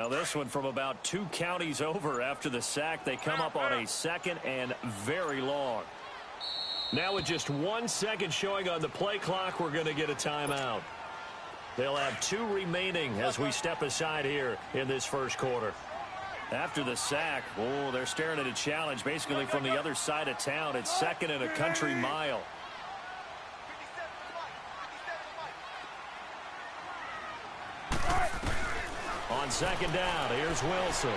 Well, this one from about 2 counties over after the sack. They come up on a 2nd and very long. Now with just 1 second showing on the play clock, we're going to get a timeout. They'll have 2 remaining as we step aside here in this first quarter. After the sack, oh, they're staring at a challenge basically from the other side of town. It's 2nd and a country mile. On 2nd down, here's Wilson.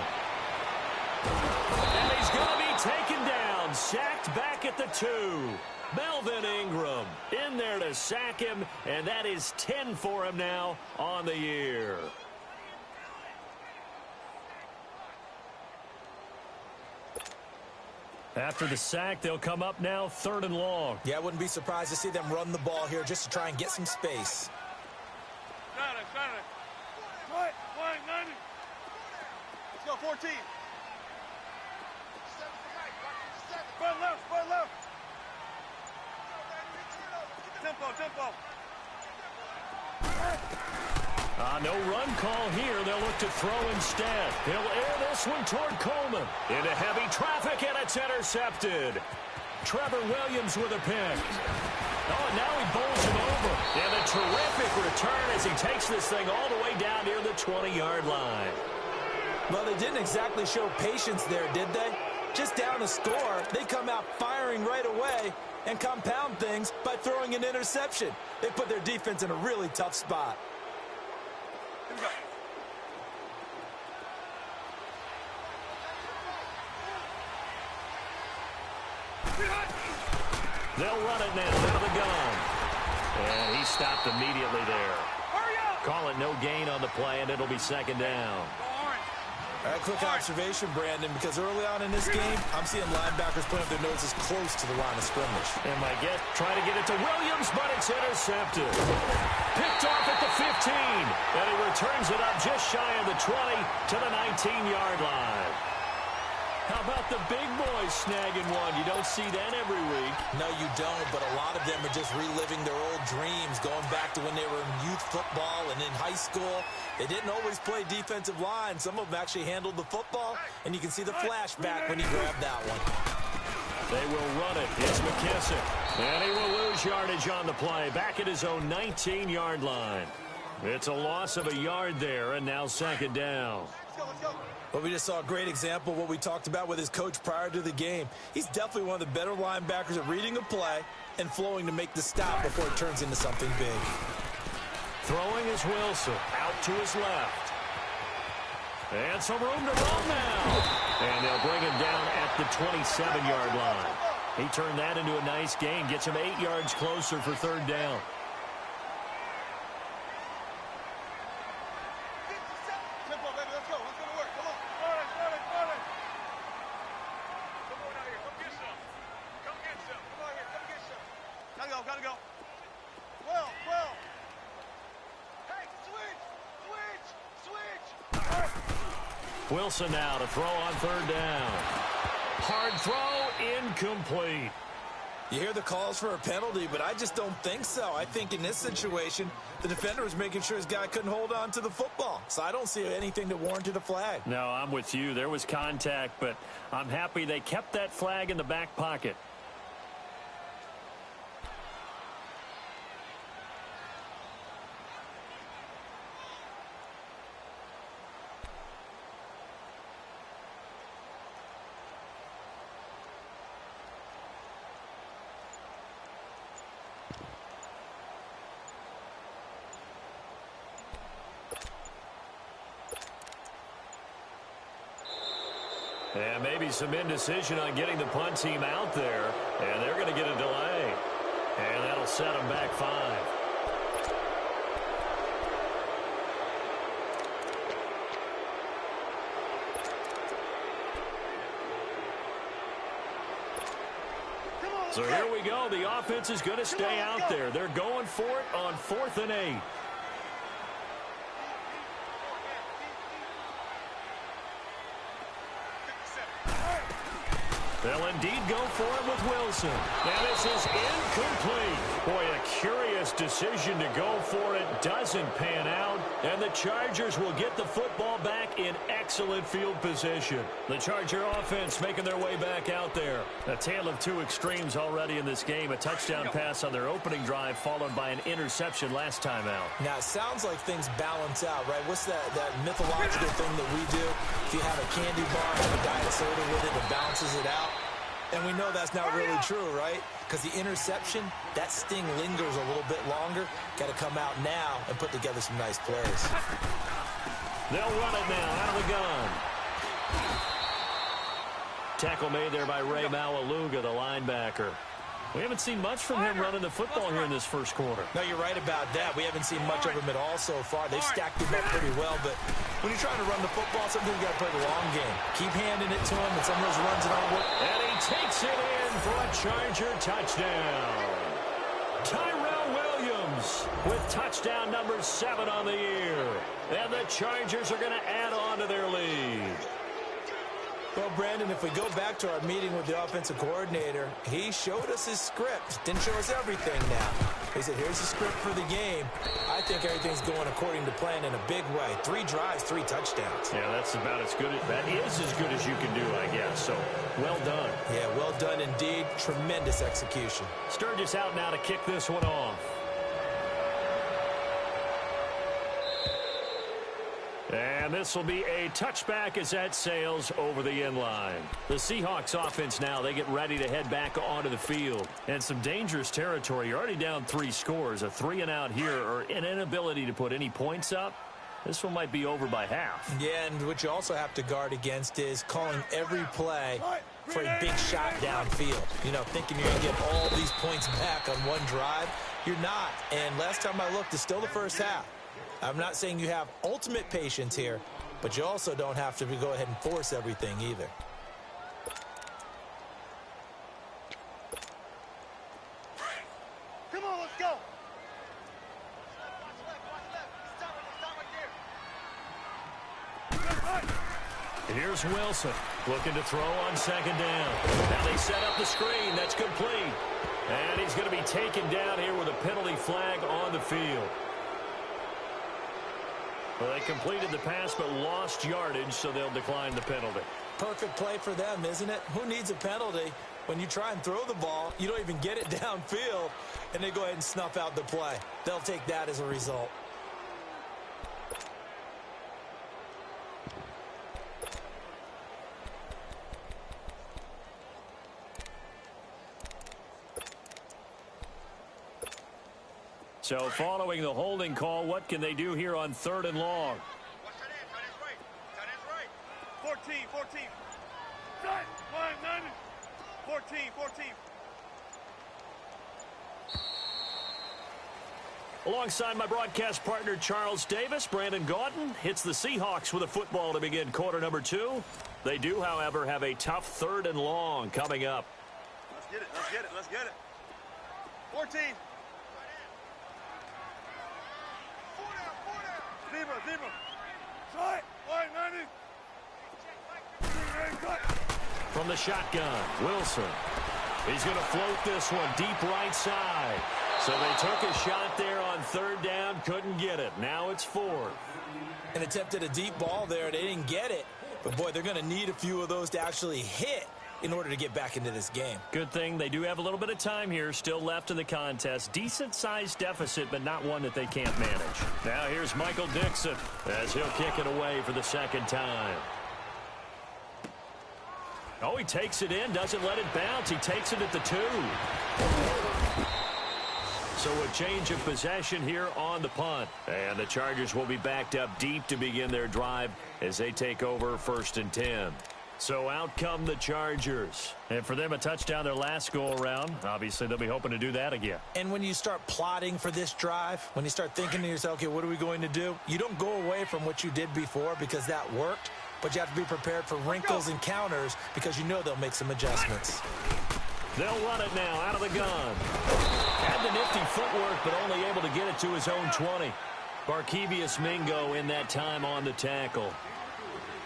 And he's going to be taken down, sacked back at the 2. Melvin Ingram in there to sack him, and that is 10 for him now on the year. After the sack, they'll come up now 3rd and long. Yeah, I wouldn't be surprised to see them run the ball here just to try and get some space. Let's go, 14. Run left, run left. Tempo. No run call here. They'll look to throw instead. He'll air this one toward Coleman. Into heavy traffic, and it's intercepted. Trevor Williams with a pick. Oh, and now he bowls him over. And a terrific return as he takes this thing all the way down near the 20-yard line. Well, they didn't exactly show patience there, did they? Just down a score, they come out firing right away and compound things by throwing an interception. They put their defense in a really tough spot. Here we go. They'll run it now out of the gun. And he stopped immediately there. Hurry up! Call it no gain on the play, and it'll be 2nd down. All right, quick observation, Brandon, because early on in this game, I'm seeing linebackers putting up their noses close to the line of scrimmage. And my guess, trying to get it to Williams, but it's intercepted. Picked off at the 15, and he returns it up just shy of the 20 to the 19-yard line. How about the big boys snagging one? You don't see that every week. No, you don't, but a lot of them are just reliving their old dreams, going back to when they were in youth football and in high school. They didn't always play defensive line. Some of them actually handled the football, and you can see the flashback when he grabbed that one. They will run it. It's McKissick. And he will lose yardage on the play, back at his own 19-yard line. It's a loss of a yard there, and now 2nd down. Let's go. But we just saw a great example of what we talked about with his coach prior to the game. He's definitely one of the better linebackers at reading a play and flowing to make the stop before it turns into something big. Throwing is Wilson out to his left. And some room to run now. And they'll bring him down at the 27-yard line. He turned that into a nice gain, gets him 8 yards closer for 3rd down. Tempo, baby, let's go. Let's go to work. Come on. Run it. Come on out here. Come get some. Come on here. Come get some. Gotta go. Well. Hey, switch. Wilson now to throw on 3rd down. Hard throw, incomplete. You hear the calls for a penalty, but I just don't think so. I think in this situation, the defender was making sure his guy couldn't hold on to the football. So I don't see anything that warranted a flag. No, I'm with you. There was contact, but I'm happy they kept that flag in the back pocket. And maybe some indecision on getting the punt team out there. And they're going to get a delay. And that'll set them back 5. So here we go. The offense is going to stay out there. They're going for it on 4th and 8. They'll indeed go for it with Wilson. Now this is incomplete. Boy, a curious best decision to go for it doesn't pan out, and the Chargers will get the football back in excellent field position. The Charger offense making their way back out there. A tale of two extremes already in this game. A touchdown pass on their opening drive, followed by an interception last time out. Now, it sounds like things balance out, right? What's that mythological thing that we do? If you have a candy bar, have a diet soda with it, it balances it out. And we know that's not really true, right? Because the interception, that sting lingers a little bit longer. Got to come out now and put together some nice plays. They'll run it now out of the gun. Tackle made there by Ray Maualuga, the linebacker. We haven't seen much from him running the football here in this first quarter. No, you're right about that. We haven't seen much of him at all so far. They've stacked him up pretty well, but when you're trying to run the football, sometimes you got to play the long game. Keep handing it to him, and some of those runs don't work. And he takes it in for a Charger touchdown. Tyrell Williams with touchdown number 7 on the year. And the Chargers are going to add on to their lead. Well, Brandon, if we go back to our meeting with the offensive coordinator, he showed us his script. Didn't show us everything now. He said, here's the script for the game. I think everything's going according to plan in a big way. 3 drives, 3 touchdowns. Yeah, that's about as good. That is as good as you can do, I guess. So, well done. Yeah, well done indeed. Tremendous execution. Sturgis out now to kick this one off. And this will be a touchback as that sails over the end line. The Seahawks offense now, they get ready to head back onto the field. And some dangerous territory. You're already down 3 scores. A 3-and-out here, or an inability to put any points up. This one might be over by half. Yeah, and what you also have to guard against is calling every play for a big shot downfield. You know, thinking you're going to get all these points back on one drive. You're not. And last time I looked, it's still the first half. I'm not saying you have ultimate patience here, but you also don't have to go ahead and force everything either. Come on, let's go. Here's Wilson looking to throw on 2nd down. Now they set up the screen. That's complete. And he's going to be taken down here with a penalty flag on the field. Well, they completed the pass but lost yardage, so they'll decline the penalty. Perfect play for them, isn't it? Who needs a penalty when you try and throw the ball, you don't even get it downfield, and they go ahead and snuff out the play. They'll take that as a result. So following the holding call, what can they do here on 3rd and long? Watch that end, tight end's right. Tight end's right. 14. Tight, 190. 14. Alongside my broadcast partner, Charles Davis, Brandon Gaudin hits the Seahawks with a football to begin quarter number 2. They do, however, have a tough 3rd and long coming up. Let's get it. 14. Deeper. Tight, 190. From the shotgun, Wilson. He's going to float this one deep right side. So they took a shot there on 3rd down, couldn't get it. Now it's 4th. And attempted a deep ball there. They didn't get it. But, boy, they're going to need a few of those to actually hit in order to get back into this game. Good thing they do have a little bit of time here still left in the contest. Decent-sized deficit, but not one that they can't manage. Now here's Michael Dixon as he'll kick it away for the 2nd time. Oh, he takes it in, doesn't let it bounce. He takes it at the 2. So a change of possession here on the punt. And the Chargers will be backed up deep to begin their drive as they take over 1st and 10. So out come the Chargers. And for them, a touchdown their last go-around. Obviously, they'll be hoping to do that again. And when you start plotting for this drive, when you start thinking to yourself, okay, what are we going to do? You don't go away from what you did before because that worked. But you have to be prepared for wrinkles and counters because you know they'll make some adjustments. They'll run it now out of the gun. Had the nifty footwork, but only able to get it to his own 20. Barkevius Mingo in that time on the tackle.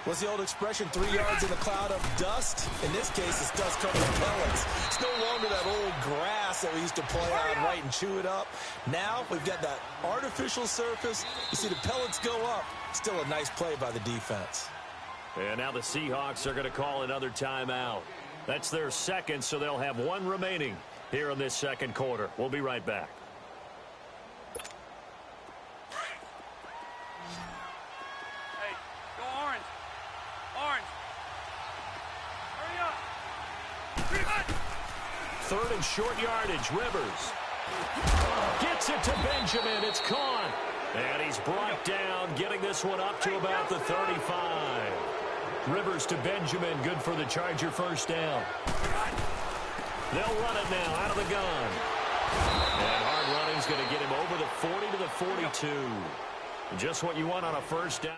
What's the old expression, 3 yards in a cloud of dust? In this case, it's dust covered pellets. It's no longer that old grass that we used to play on, right, and chew it up. Now we've got that artificial surface. You see the pellets go up. Still a nice play by the defense. And now the Seahawks are going to call another timeout. That's their second, so they'll have one remaining here in this second quarter. We'll be right back. Hey, go orange. Orange. Hurry up. Third and short yardage. Rivers gets it to Benjamin. It's caught. And he's brought down, getting this one up to about the 35. Rivers to Benjamin. Good for the Charger first down. They'll run it now out of the gun. And hard running's going to get him over the 40 to the 42. Just what you want on a first down.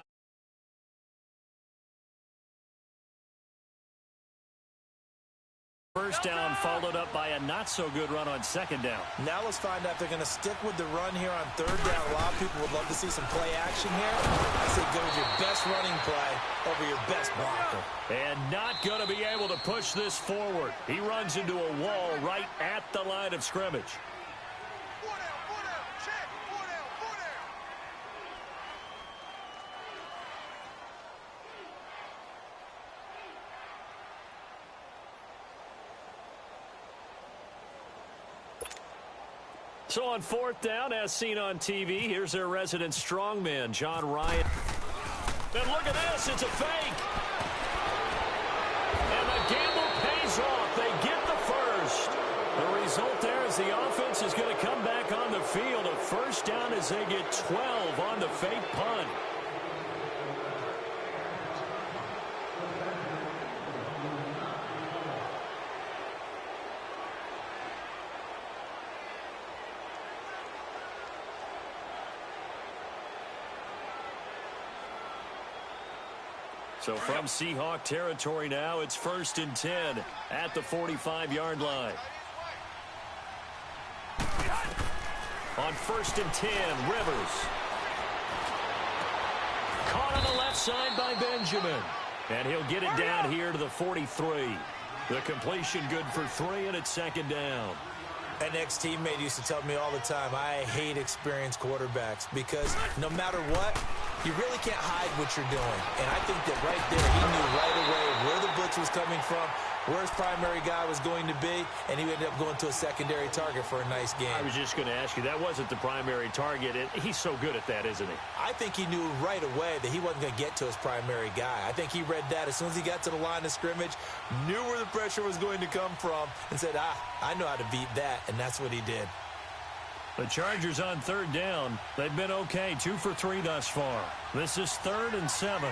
First down followed up by a not-so-good run on second down. Now let's find out if they're going to stick with the run here on third down. A lot of people would love to see some play action here. I say go with your best running play over your best blocker. And not going to be able to push this forward. He runs into a wall right at the line of scrimmage. So on fourth down, as seen on TV, here's their resident strongman, John Ryan. And look at this, it's a fake. And the gamble pays off. They get the first. The result there is the offense is going to come back on the field. A first down as they get 12 on the fake punt. So from Seahawk territory now, it's 1st and 10 at the 45-yard line. On 1st and 10, Rivers. Caught on the left side by Benjamin. And he'll get it down here to the 43. The completion good for 3, and it's 2nd down. An ex-teammate used to tell me all the time, I hate experienced quarterbacks because no matter what, you really can't hide what you're doing. And I think that right there, he knew right away where the blitz was coming from, where his primary guy was going to be, and he ended up going to a secondary target for a nice game. I was just going to ask you, that wasn't the primary target. He's so good at that, isn't he? I think he knew right away that he wasn't going to get to his primary guy. I think he read that as soon as he got to the line of scrimmage, knew where the pressure was going to come from, and said, I know how to beat that, and that's what he did. The Chargers on 3rd down. They've been okay, 2 for 3 thus far. This is 3rd and 7.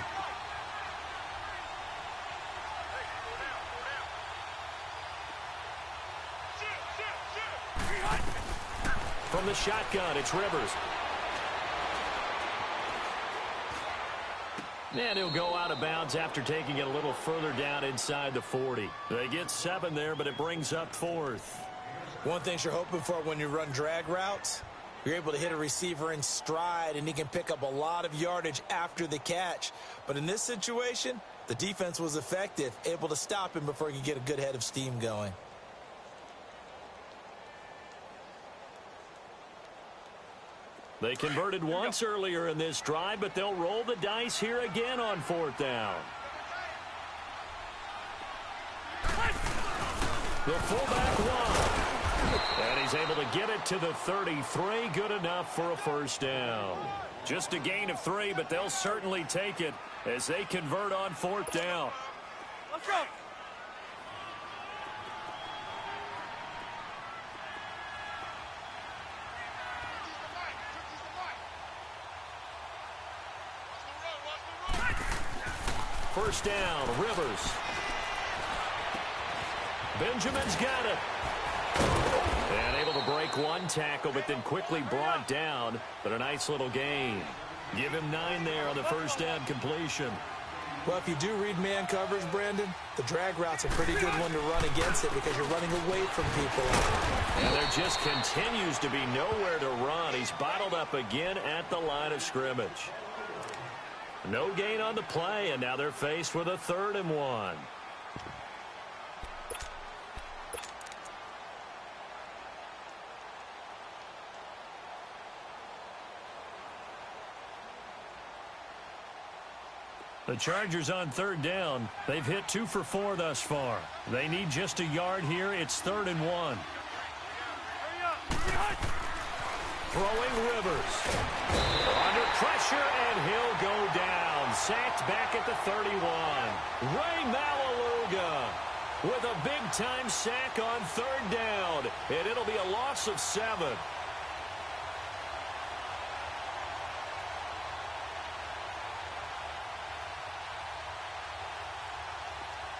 From the shotgun, it's Rivers. And he'll go out of bounds after taking it a little further down inside the 40. They get 7 there, but it brings up 4th. One thing you're hoping for when you run drag routes, you're able to hit a receiver in stride, and he can pick up a lot of yardage after the catch. But in this situation, the defense was effective, able to stop him before he could get a good head of steam going. They converted once earlier in this drive, but they'll roll the dice here again on 4th down. The fullback run. And he's able to get it to the 33. Good enough for a first down. Just a gain of 3, but they'll certainly take it as they convert on 4th down. Let's go. First down, Rivers. Benjamin's got it. And able to break one tackle, but then quickly brought down. But a nice little gain. Give him 9 there on the first down completion. Well, if you do read man coverage, Brandon, the drag route's a pretty good one to run against it because you're running away from people. And there just continues to be nowhere to run. He's bottled up again at the line of scrimmage. No gain on the play, and now they're faced with a 3rd and 1. The Chargers on 3rd down. They've hit 2 for 4 thus far. They need just a yard here. It's 3rd and 1. Throwing Rivers. Under pressure, and he'll go down. Sacked back at the 31. Ray Malaluga with a big-time sack on 3rd down. And it'll be a loss of 7.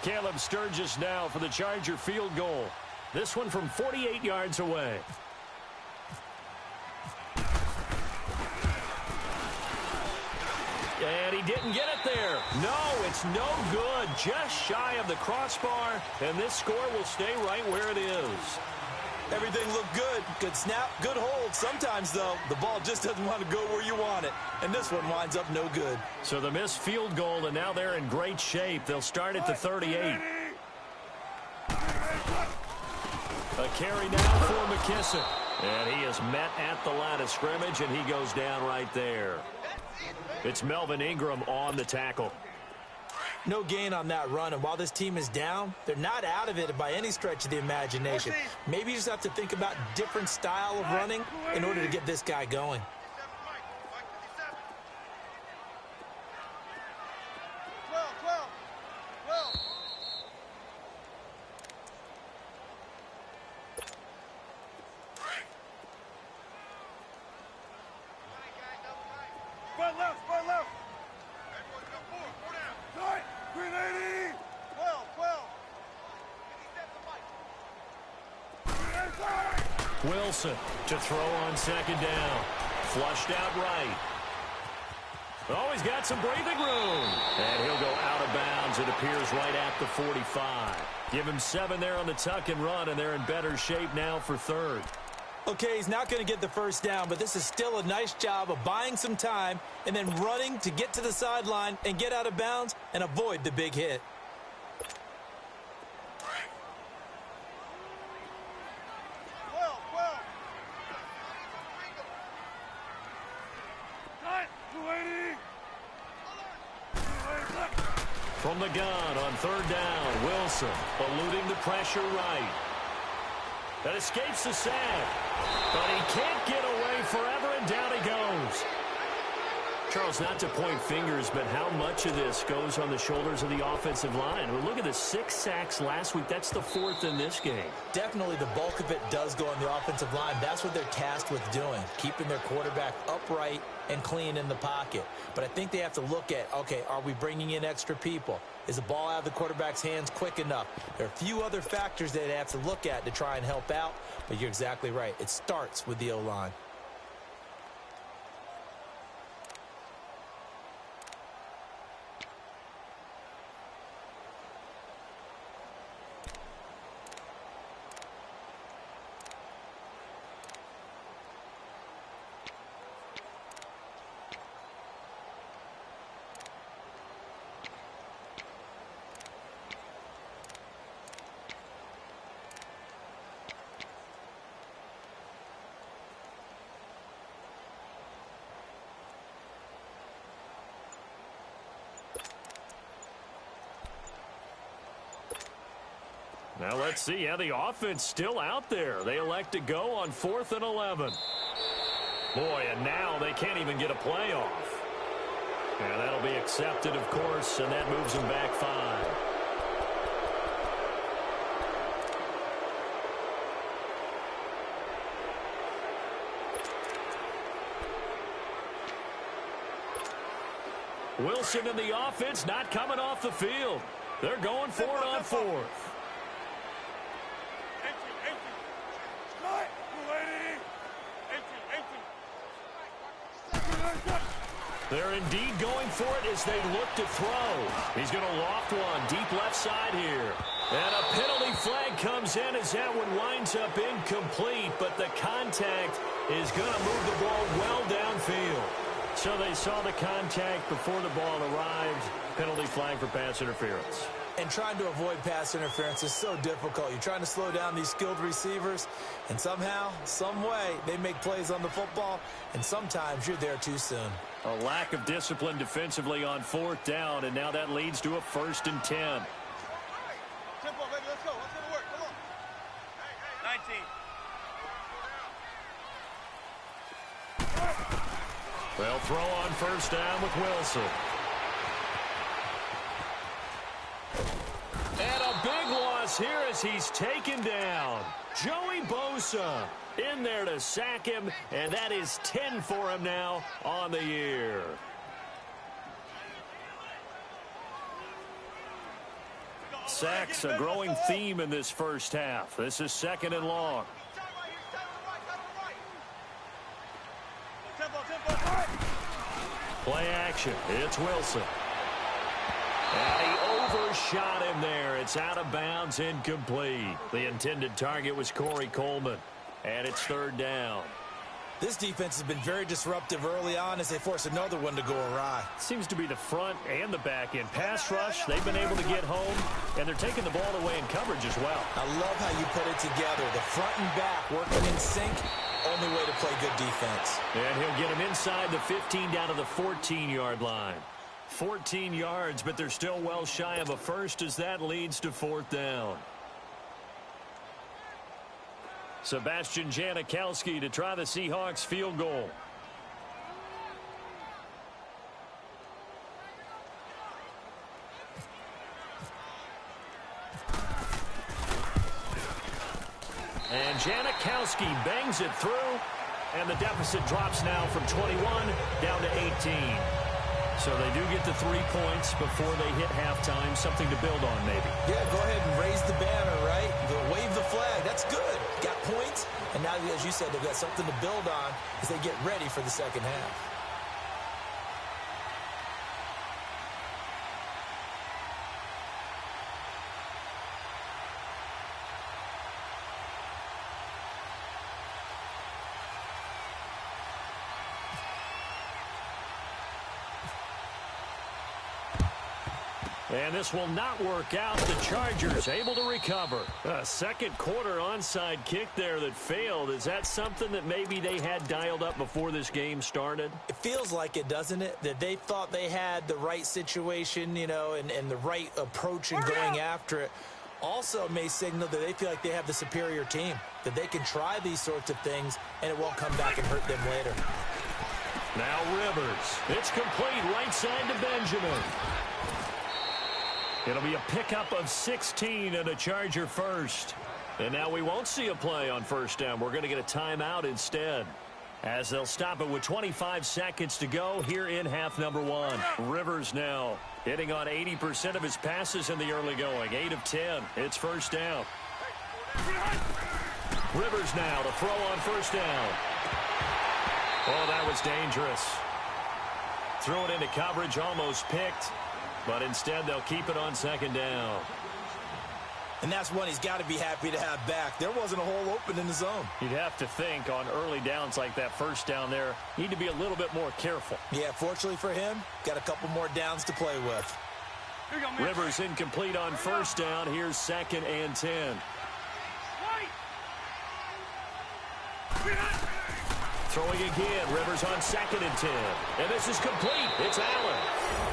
Caleb Sturgis now for the Charger field goal. This one from 48 yards away. And he didn't get it there. No, it's no good. Just shy of the crossbar, and this score will stay right where it is. Everything looked good. Good snap, good hold. Sometimes, though, the ball just doesn't want to go where you want it. And this one winds up no good. So the missed field goal, and now they're in great shape. They'll start at the 38. A carry now for McKissick. And he is met at the line of scrimmage, and he goes down right there. It's Melvin Ingram on the tackle. No gain on that run, and while this team is down, they're not out of it by any stretch of the imagination. Maybe you just have to think about different style of running in order to get this guy going. Wilson to throw on 2nd down. Flushed out right. Oh, he's got some breathing room. And he'll go out of bounds. It appears right at the 45. Give him 7 there on the tuck and run, and they're in better shape now for 3rd. Okay, he's not going to get the first down, but this is still a nice job of buying some time and then running to get to the sideline and get out of bounds and avoid the big hit. From the gun on 3rd down, Wilson eluding the pressure right. That escapes the sack, but he can't get away forever, and down he goes. Charles, not to point fingers, but how much of this goes on the shoulders of the offensive line? Well, look at the 6 sacks last week. That's the 4th in this game. Definitely the bulk of it does go on the offensive line. That's what they're tasked with doing, keeping their quarterback upright and clean in the pocket. But I think they have to look at, okay, are we bringing in extra people? Is the ball out of the quarterback's hands quick enough? There are a few other factors that they have to look at to try and help out, but you're exactly right. It starts with the O-line. Now let's see how the offense still out there. They elect to go on 4th and 11. Boy, and now they can't even get a play off. And that'll be accepted, of course, and that moves them back 5. Wilson and the offense not coming off the field. They're going for it on 4th. They're indeed going for it as they look to throw. He's going to loft one deep left side here. And a penalty flag comes in as that one winds up incomplete, but the contact is going to move the ball well downfield. So they saw the contact before the ball arrived. Penalty flag for pass interference. And trying to avoid pass interference is so difficult. You're trying to slow down these skilled receivers, and somehow, some way, they make plays on the football, and sometimes you're there too soon. A lack of discipline defensively on 4th down, and now that leads to a 1st and 10. Tempo, baby, let's go. Let's go to work. Come on. 19. They'll throw on 1st down with Wilson. And a big loss here as he's taken down. Joey Bosa in there to sack him, and that is 10 for him now on the year. Sacks a growing theme in this first half. This is 2nd and long. Play action. It's Wilson. And he overshot him there. It's out of bounds, incomplete. The intended target was Corey Coleman. And it's 3rd down. This defense has been very disruptive early on as they force another one to go awry. Seems to be the front and the back end. Pass rush, they've been able to get home, and they're taking the ball away in coverage as well. I love how you put it together. The front and back working in sync. Only way to play good defense. And he'll get him inside the 15 down to the 14-yard line. 14 yards, but they're still well shy of a first as that leads to 4th down. Sebastian Janikowski to try the Seahawks field goal. And Janikowski bangs it through, and the deficit drops now from 21 down to 18. So they do get the 3 points before they hit halftime. Something to build on, maybe. Yeah, go ahead and raise the banner, right? Wave the flag. That's good. Got points, and now, as you said, they've got something to build on as they get ready for the second half. And this will not work out. The Chargers able to recover. A second quarter onside kick there that failed. Is that something that maybe they had dialed up before this game started? It feels like it, doesn't it? That they thought they had the right situation, you know, and the right approach in going after it. Also may signal that they feel like they have the superior team, that they can try these sorts of things and it won't come back and hurt them later. Now Rivers. It's complete right side to Benjamin. It'll be a pickup of 16 and a Charger first. And now we won't see a play on 1st down. We're going to get a timeout instead, as they'll stop it with 25 seconds to go here in half number 1. Rivers now hitting on 80% of his passes in the early going. 8 of 10. It's 1st down. Rivers now to throw on 1st down. Oh, that was dangerous. Threw it into coverage, almost picked. But instead, they'll keep it on 2nd down. And that's one he's got to be happy to have back. There wasn't a hole open in the zone. You'd have to think on early downs like that 1st down there, need to be a little bit more careful. Yeah, fortunately for him, got a couple more downs to play with. Rivers incomplete on 1st down. Here's 2nd and 10. Throwing again. Rivers on 2nd and 10. And this is complete. It's Allen.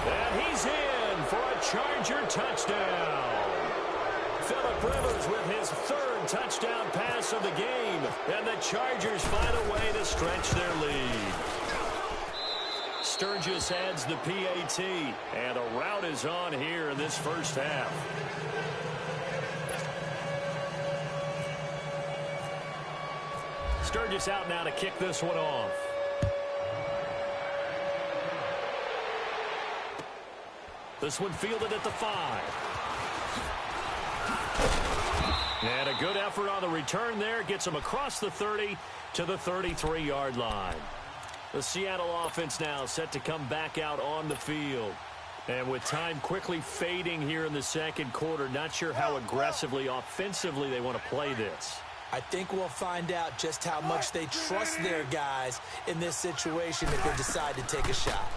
And he's in for a Charger touchdown. Phillip Rivers with his 3rd touchdown pass of the game. And the Chargers find a way to stretch their lead. Sturgis adds the PAT. And a rout is on here in this first half. Sturgis out now to kick this one off. This one fielded at the 5. And a good effort on the return there. Gets him across the 30 to the 33-yard line. The Seattle offense now set to come back out on the field. And with time quickly fading here in the second quarter, not sure how aggressively, offensively they want to play this. I think we'll find out just how much they trust their guys in this situation if they decide to take a shot.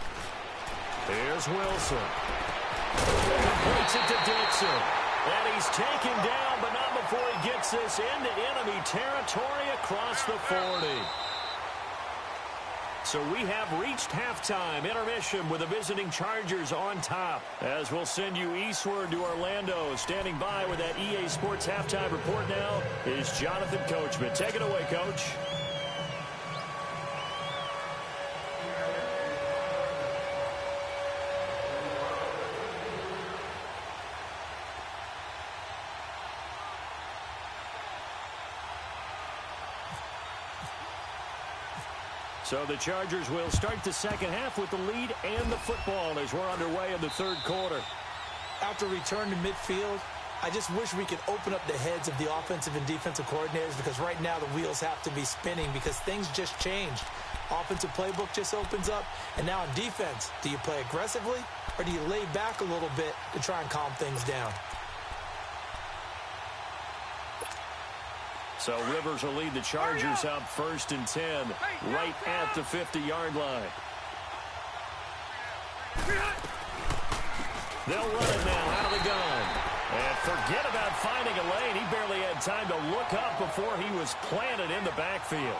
Here's Wilson. Completes it to Dixon. And he's taken down, but not before he gets this into enemy territory across the 40. So we have reached halftime intermission with the visiting Chargers on top. As we'll send you eastward to Orlando. Standing by with that EA Sports halftime report now is Jonathan Coachman. Take it away, Coach. So the Chargers will start the second half with the lead and the football as we're underway in the third quarter. After return to midfield, I just wish we could open up the heads of the offensive and defensive coordinators, because right now the wheels have to be spinning because things just changed. Offensive playbook just opens up, and now on defense, do you play aggressively or do you lay back a little bit to try and calm things down? So Rivers will lead the Chargers up 1st and 10, right at the 50-yard line. They'll run it now out of the gun. And forget about finding a lane. He barely had time to look up before he was planted in the backfield.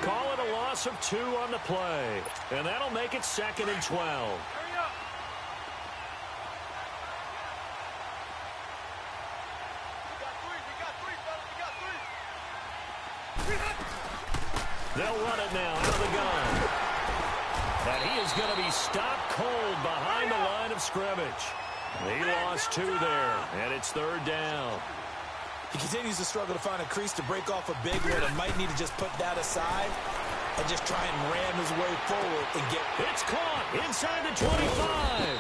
Call it a loss of 2 on the play. And that'll make it 2nd and 12. They'll run it now out of the gun. And he is going to be stopped cold behind the line of scrimmage. He lost 2 there, and it's 3rd down. He continues to struggle to find a crease to break off a big one and might need to just put that aside and just try and ram his way forward and get... It's caught inside the 25.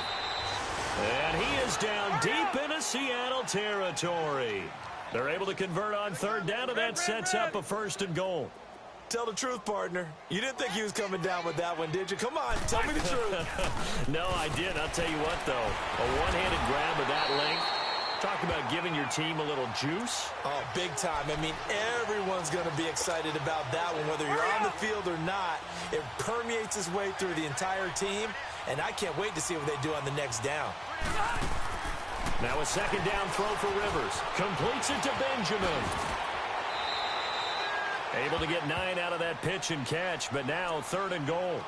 And he is down deep into Seattle territory. They're able to convert on 3rd down, and that sets up a 1st and goal. Tell the truth, partner. You didn't think he was coming down with that one, did you? Come on, tell me the truth. No, I did. I'll tell you what, though. A one-handed grab of that length. Talk about giving your team a little juice. Oh, big time. I mean, everyone's going to be excited about that one, whether you're on the field or not. It permeates its way through the entire team, and I can't wait to see what they do on the next down. Now a 2nd down throw for Rivers. Completes it to Benjamin. Able to get 9 out of that pitch and catch, but now 3rd and goal.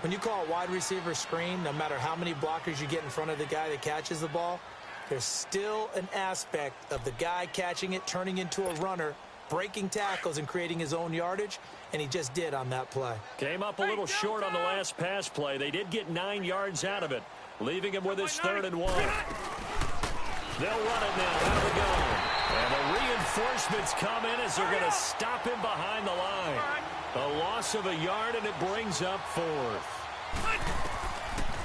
When you call a wide receiver screen, no matter how many blockers you get in front of the guy that catches the ball, there's still an aspect of the guy catching it, turning into a runner, breaking tackles and creating his own yardage, and he just did on that play. Came up a little short on the last pass play. They did get 9 yards out of it, leaving him with his 3rd and 1. They'll run it now out of the gun. And the reinforcements come in as they're going to stop him behind the line. A loss of a yard, and it brings up 4th.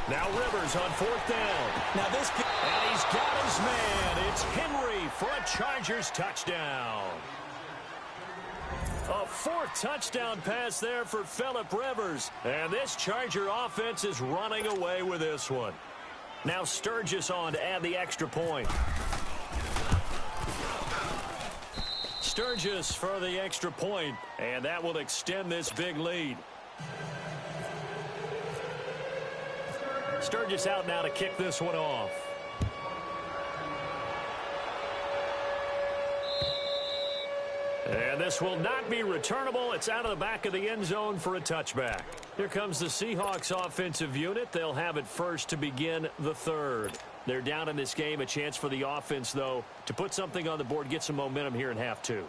Now Rivers on 4th down. Now this... And he's got his man. It's Henry for a Chargers touchdown. A 4th touchdown pass there for Phillip Rivers. And this Charger offense is running away with this one. Now Sturgis on to add the extra point. Sturgis for the extra point, and that will extend this big lead. Sturgis out now to kick this one off. And this will not be returnable. It's out of the back of the end zone for a touchback. Here comes the Seahawks offensive unit. They'll have it first to begin the 3rd. They're down in this game. A chance for the offense, though, to put something on the board, get some momentum here in half 2.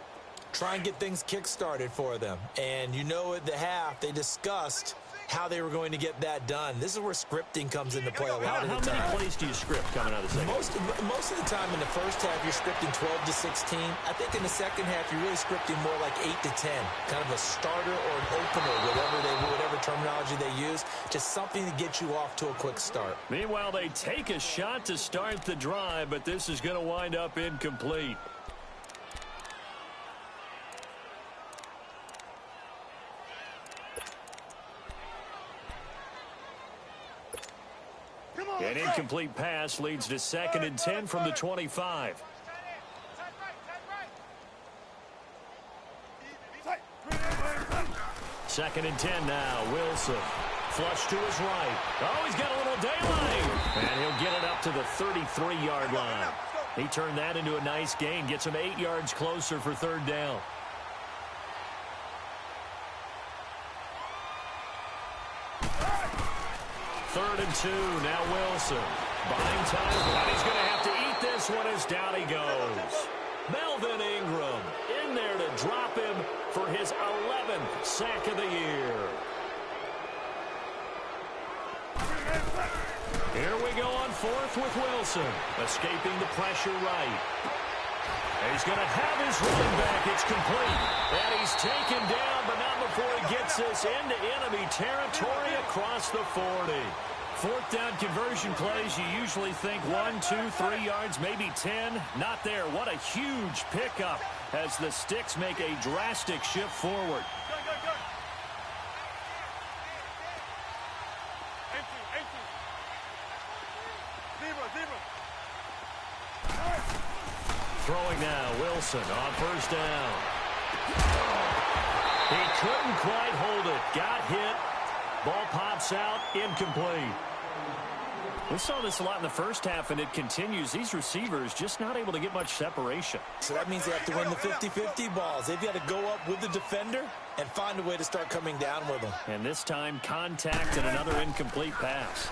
Try and get things kick-started for them. And you know at the half, they discussed how they were going to get that done. This is where scripting comes into play a lot of the time. How many plays do you script coming out of the second? Most of the time in the first half, you're scripting 12 to 16. I think in the second half, you're really scripting more like 8 to 10. Kind of a starter or an opener, whatever terminology they use. Just something to get you off to a quick start. Meanwhile, they take a shot to start the drive, but this is going to wind up incomplete. An incomplete pass leads to 2nd and 10 from the 25. Second and 10 now. Wilson. Flush to his right. Oh, he's got a little daylight. And he'll get it up to the 33-yard line. He turned that into a nice gain. Gets him 8 yards closer for third down. Third and 2. Now Wilson. Buying time. But he's going to have to eat this one as down he goes. Melvin Ingram in there to drop him for his 11th sack of the year. Here we go on fourth with Wilson. Escaping the pressure right. He's going to have his running back. It's complete. And he's taken down, but not before he gets this into enemy territory across the 40. Fourth down conversion plays, you usually think 1, 2, 3 yards, maybe 10. Not there. What a huge pickup as the Sticks make a drastic shift forward. Throwing now, Wilson on first down. He couldn't quite hold it. Got hit. Ball pops out, incomplete. We saw this a lot in the first half, and it continues. These receivers just not able to get much separation. So that means they have to win the 50-50 balls. They've got to go up with the defender and find a way to start coming down with them. And this time, contact and another incomplete pass.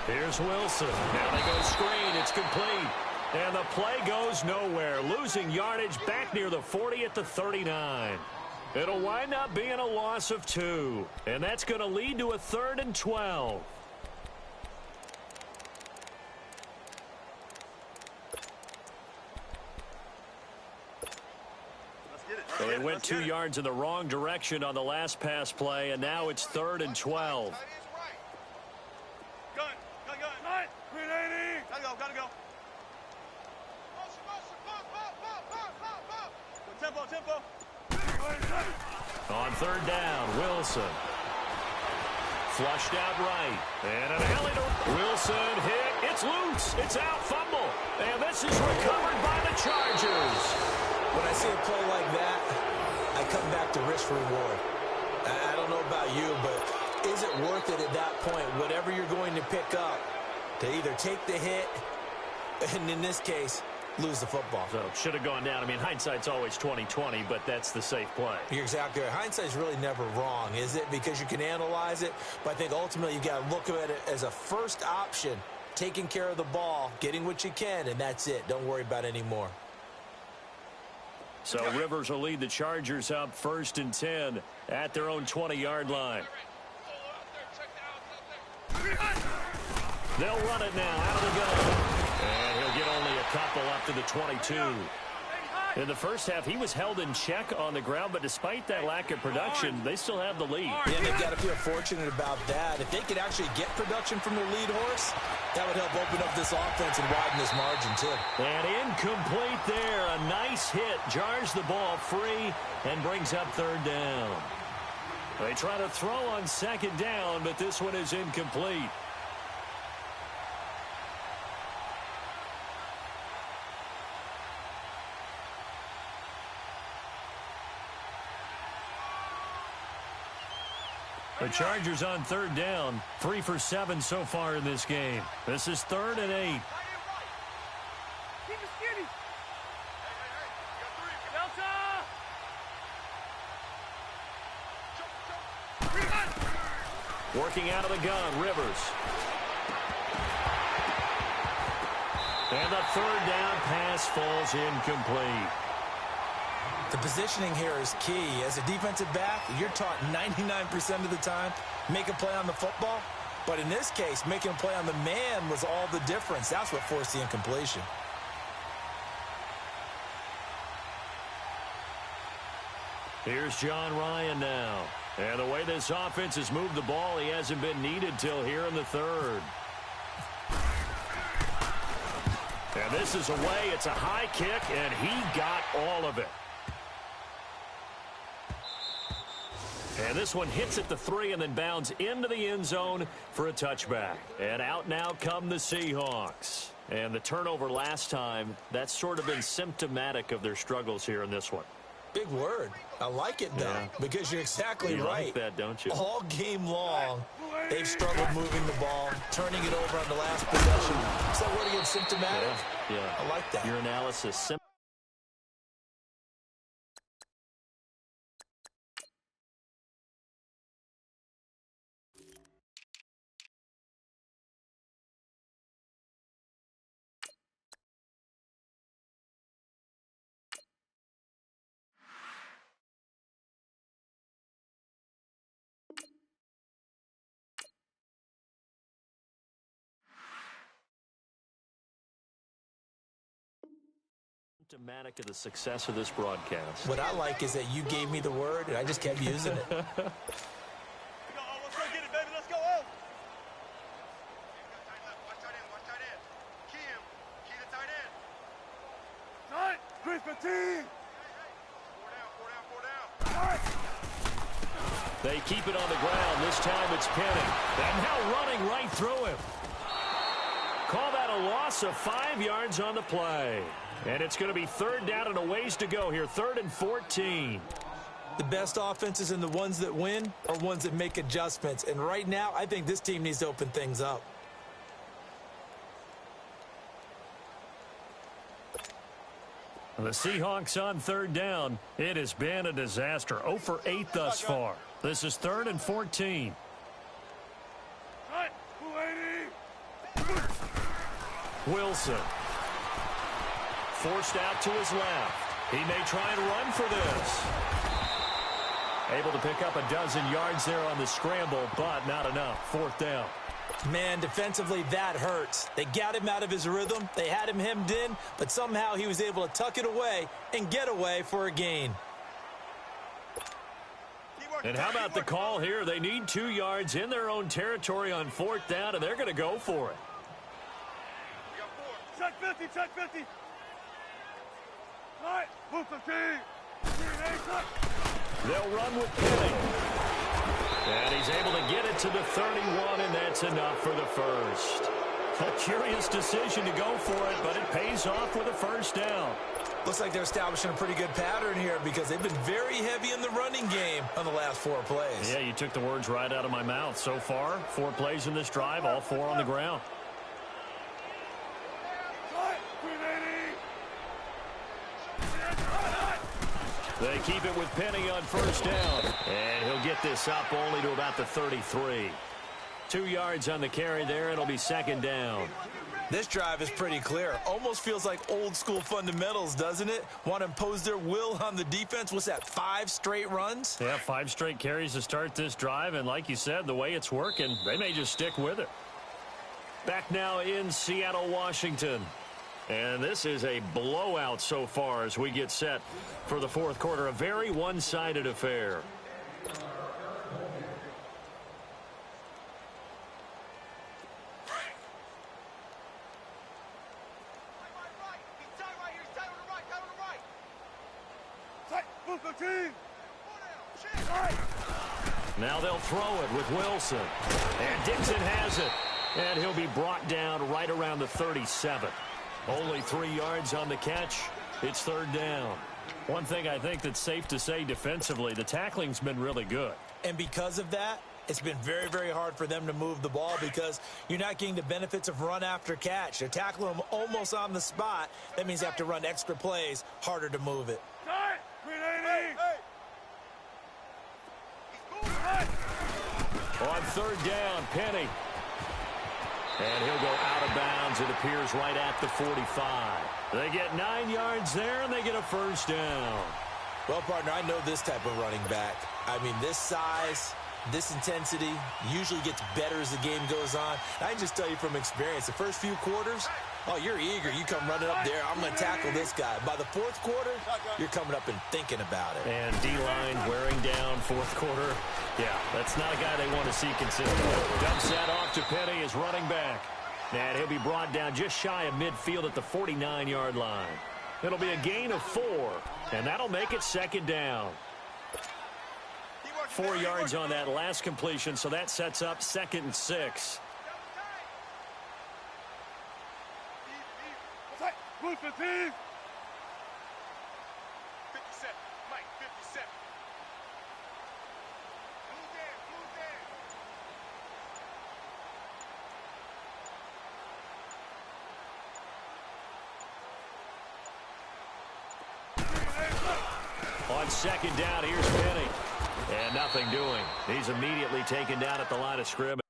Here's Wilson. Now they go screen. It's complete. And the play goes nowhere. Losing yardage back near the 40 at the 39. It'll wind up being a loss of 2. And that's going to lead to a 3rd and 12. So they went 2 yards in the wrong direction on the last pass play, and now it's 3rd and 12. Gun. 380. Gotta go. Tempo. On third down, Wilson. Flushed out right. And an alley to Wilson hit. It's loose. It's out. Fumble. And this is recovered by the Chargers. When I see a play like that, I come back to risk reward. I don't know about you, but is it worth it at that point, whatever you're going to pick up, to either take the hit, and in this case, lose the football? So should have gone down. I mean, hindsight's always 20/20, but that's the safe play. You're exactly right. Hindsight's really never wrong, is it? Because you can analyze it, but I think ultimately you got to look at it as a first option, taking care of the ball, getting what you can, and that's it. Don't worry about it anymore. So Rivers will lead the Chargers up 1st and 10 at their own 20-yard line. They'll run it now out of the gun. And he'll get only a couple up to the 22. In the first half, he was held in check on the ground, but despite that lack of production, they still have the lead. Yeah, they've got to feel fortunate about that. If they could actually get production from their lead horse, that would help open up this offense and widen this margin, too. And incomplete there. A nice hit. Jars the ball free and brings up third down. They try to throw on second down, but this one is incomplete. The Chargers on third down, 3 for 7 so far in this game. This is 3rd and 8. Working out of the gun, Rivers. And the third down pass falls incomplete. The positioning here is key. As a defensive back, you're taught 99% of the time, make a play on the football. But in this case, making a play on the man was all the difference. That's what forced the incompletion. Here's John Ryan now. And the way this offense has moved the ball, he hasn't been needed till here in the third. And this is away. It's a high kick, and he got all of it. And this one hits at the 3 and then bounds into the end zone for a touchback. And out now come the Seahawks. And the turnover last time, that's sort of been symptomatic of their struggles here in this one. Big word. I like it, though, because you're exactly you right. Like that, don't you? All game long, they've struggled moving the ball, turning it over on the last possession. Is that word again, symptomatic? Yeah. I like that. Your analysis. Symptomatic of the success of this broadcast. What I like is that you gave me the word, and I just kept using it. Let's go get it, baby. Let's go. Oh. Watch tight end. Watch tight end. Key him. Key the tight end. Tight. Chris Petit. Four down. They keep it on the ground. This time it's Penny. And now running right through him. Call that a loss of 5 yards on the play. And it's going to be 3rd down and a ways to go here. 3rd and 14. The best offenses and the ones that win are ones that make adjustments. And right now, I think this team needs to open things up. The Seahawks on 3rd down. It has been a disaster. 0 for 8 thus far. This is 3rd and 14. Wilson. Forced out to his left. He may try and run for this. Able to pick up a dozen yards there on the scramble, but not enough. 4th down. Man, defensively, that hurts. They got him out of his rhythm. They had him hemmed in, but somehow he was able to tuck it away and get away for a gain. And how about the call here? They need 2 yards in their own territory on 4th down, and they're going to go for it. Check 50, check 50. Right, move the team. They'll run with Penny. And he's able to get it to the 31, and that's enough for the first. A curious decision to go for it, but it pays off with a 1st down. Looks like they're establishing a pretty good pattern here because they've been very heavy in the running game on the last 4 plays. Yeah, you took the words right out of my mouth. So far, 4 plays in this drive, all 4 on the ground. They keep it with Penny on 1st down. And he'll get this up only to about the 33. 2 yards on the carry there. It'll be 2nd down. This drive is pretty clear. Almost feels like old school fundamentals, doesn't it? Want to impose their will on the defense. What's that, 5 straight runs? Yeah, 5 straight carries to start this drive. And like you said, the way it's working, they may just stick with it. Back now in Seattle, Washington. And this is a blowout so far as we get set for the 4th quarter. A very one-sided affair. Now they'll throw it with Wilson. And Dixon has it. And he'll be brought down right around the 37. Only 3 yards on the catch. It's 3rd down. One thing I think that's safe to say defensively, the tackling's been really good. And because of that, it's been very, very hard for them to move the ball because you're not getting the benefits of run after catch. They're tackling them almost on the spot. That means they have to run extra plays, harder to move it. On 3rd down, Penny. And he'll go out of bounds, it appears, right at the 45. They get 9 yards there, and they get a 1st down. Well, partner, I know this type of running back. I mean, this size, this intensity usually gets better as the game goes on. I can just tell you from experience, the first few quarters, oh, you're eager. You come running up there, I'm going to tackle this guy. By the 4th quarter, you're coming up and thinking about it. And D-line wearing down 4th quarter. Yeah, that's not a guy they want to see consistently. Dumps that off to Penny, his running back. And he'll be brought down just shy of midfield at the 49-yard line. It'll be a gain of 4, and that'll make it 2nd down. 4 yards on that last completion, so that sets up 2nd and 6. On second down, here's Penny. And nothing doing. He's immediately taken down at the line of scrimmage.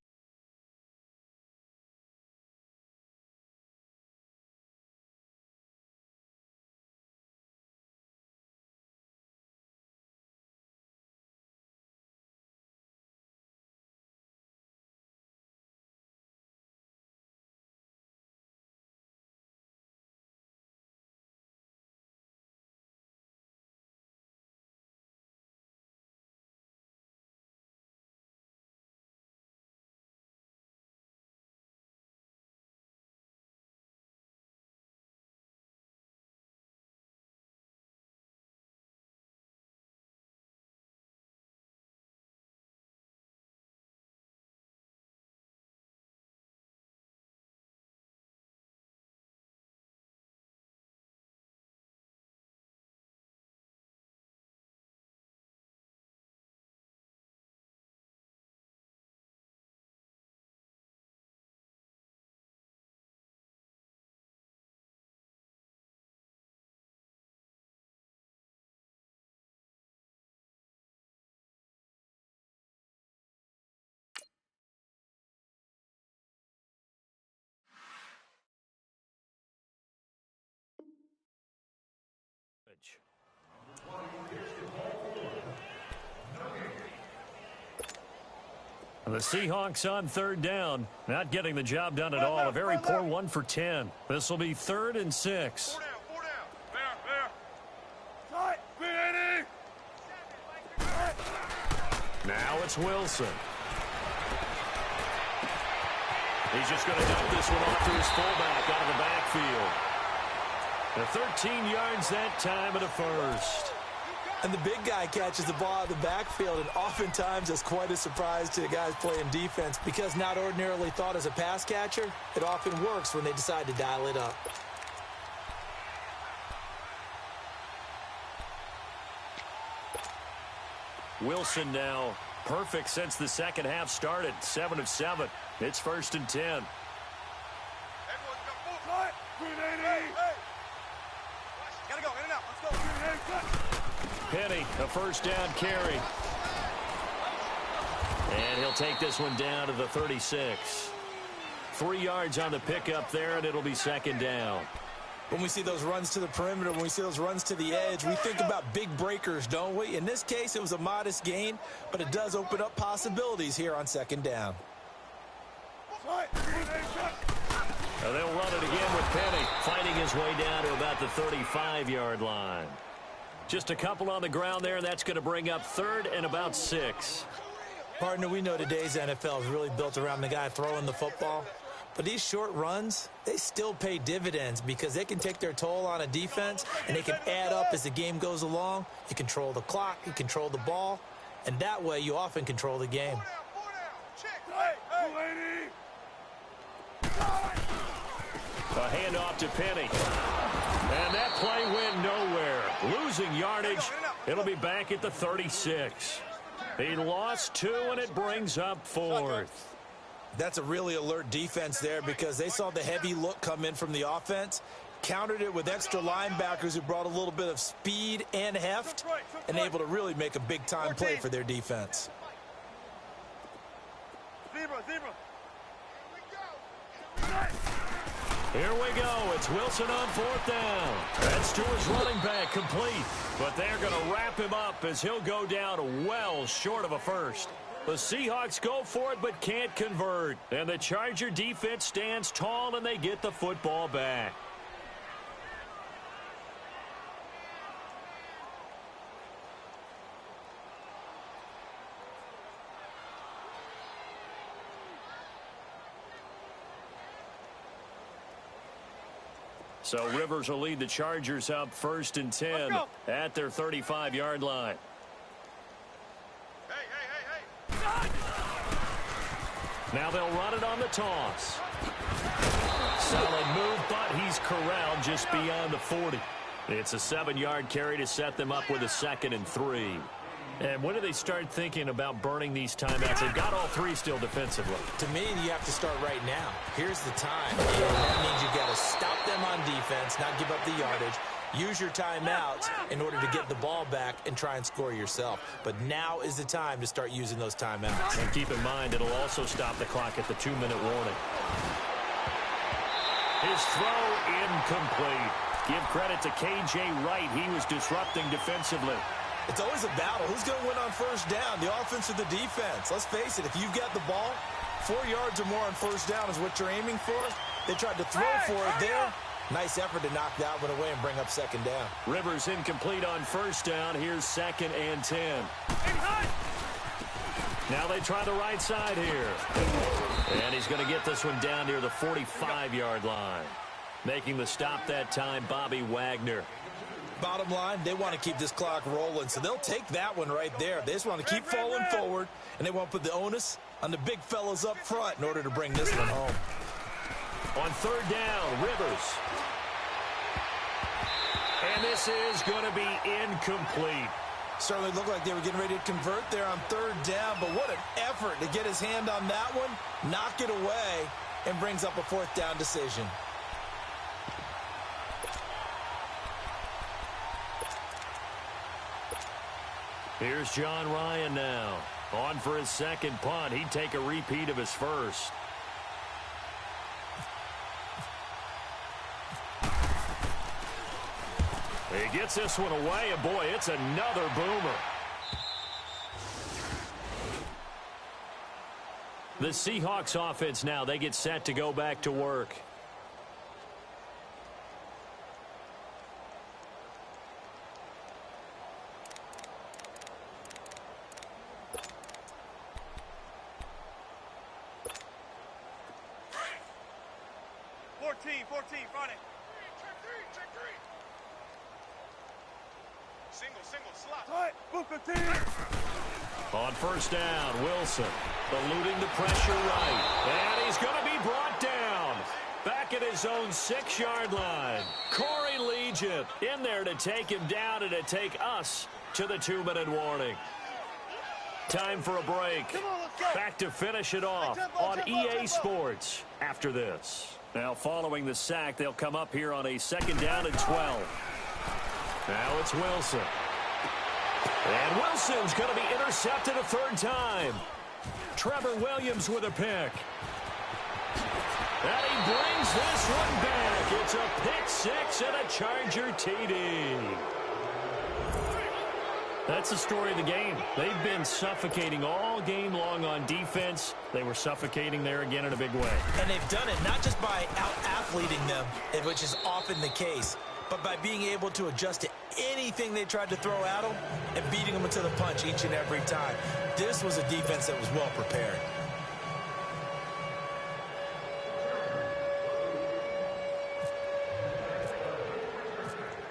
The Seahawks on third down. Not getting the job done at all. A very poor 1 for 10. This will be 3rd and 6. Now it's Wilson. He's just going to dump this one off to his fullback out of the backfield. The 13 yards that time at a first. And the big guy catches the ball out of the backfield, and oftentimes it's quite a surprise to the guys playing defense because not ordinarily thought as a pass catcher, it often works when they decide to dial it up. Wilson now perfect since the second half started. 7 of 7. It's 1st and 10. Penny, a first down carry. And he'll take this one down to the 36. 3 yards on the pickup there, and it'll be 2nd down. When we see those runs to the perimeter, when we see those runs to the edge, we think about big breakers, don't we? In this case, it was a modest gain, but it does open up possibilities here on 2nd down. Now they'll run it again with Penny, fighting his way down to about the 35-yard line. Just a couple on the ground there, and that's going to bring up 3rd and about 6. Partner, we know today's NFL is really built around the guy throwing the football. But these short runs, they still pay dividends because they can take their toll on a defense, and they can add up as the game goes along. You control the clock, you control the ball, and that way you often control the game. A handoff to Penny. And that play went nowhere. Losing yardage. It'll be back at the 36. He lost 2, and it brings up 4th. That's a really alert defense there because they saw the heavy look come in from the offense, countered it with extra linebackers who brought a little bit of speed and heft, and able to really make a big-time play for their defense. Here we go. It's Wilson on 4th down. That's to his running back, complete. But they're going to wrap him up as he'll go down well short of a first. The Seahawks go for it but can't convert. And the Charger defense stands tall and they get the football back. So Rivers will lead the Chargers up 1st and 10 at their 35-yard line. Now they'll run it on the toss. Solid move, but he's corralled just beyond the 40. It's a 7-yard carry to set them up with a 2nd and 3. And when do they start thinking about burning these timeouts? They've got all 3 still defensively. To me, you have to start right now. Here's the time. And that means you've got to stop them on defense, not give up the yardage, Use your timeouts in order to get the ball back and try and score yourself. But now is the time to start using those timeouts. And keep in mind, it'll also stop the clock at the 2-minute warning. His throw incomplete. Give credit to K.J. Wright. He was disrupting defensively. It's always a battle. Who's going to win on first down, the offense or the defense? Let's face it, if you've got the ball, 4 yards or more on first down is what you're aiming for. They tried to throw for it there. Nice effort to knock that one away and bring up second down. Rivers incomplete on first down. Here's 2nd and 10. Now they try the right side here. And he's going to get this one down near the 45-yard line. Making the stop that time, Bobby Wagner. Bottom line, they want to keep this clock rolling, so they'll take that one right there. They just want to keep falling forward, and they want to put the onus on the big fellows up front in order to bring this one home. On third down, Rivers. And this is going to be incomplete. Certainly looked like they were getting ready to convert there on third down, but what an effort to get his hand on that one, knock it away, and brings up a 4th down decision. Here's John Ryan now. On for his second punt. He'd take a repeat of his first. He gets this one away, and boy, it's another boomer. The Seahawks offense now, they get set to go back to work. On first down, Wilson eluding the pressure right. And he's going to be brought down. Back at his own 6-yard line. Corey Legion in there to take him down and to take us to the 2-minute warning. Time for a break. Back to finish it off on EA Sports after this. Now following the sack, they'll come up here on a 2nd down and 12. Now it's Wilson. And Wilson's going to be intercepted a 3rd time. Trevor Williams with a pick. And he brings this one back. It's a pick 6 and a Charger TD. That's the story of the game. They've been suffocating all game long on defense. They were suffocating there again in a big way. And they've done it not just by out-athleting them, which is often the case, but by being able to adjust to anything they tried to throw at them and beating them into the punch each and every time. This was a defense that was well prepared.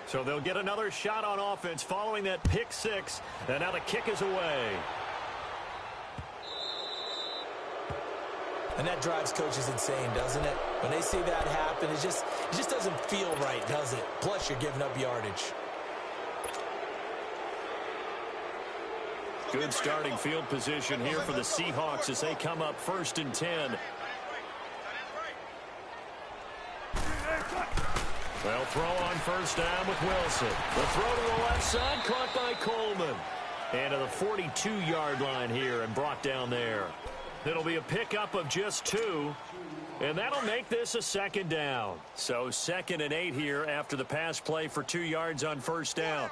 So they'll get another shot on offense following that pick 6, and now the kick is away. And that drives coaches insane, doesn't it? When they see that happen, it just doesn't feel right, does it? Plus, you're giving up yardage. Good starting field position here for the Seahawks as they come up 1st and 10. They'll throw on first down with Wilson. The throw to the left side, caught by Coleman. And to the 42-yard line here and brought down there. It'll be a pickup of just 2, and that'll make this a 2nd down. So 2nd and 8 here after the pass play for 2 yards on first down.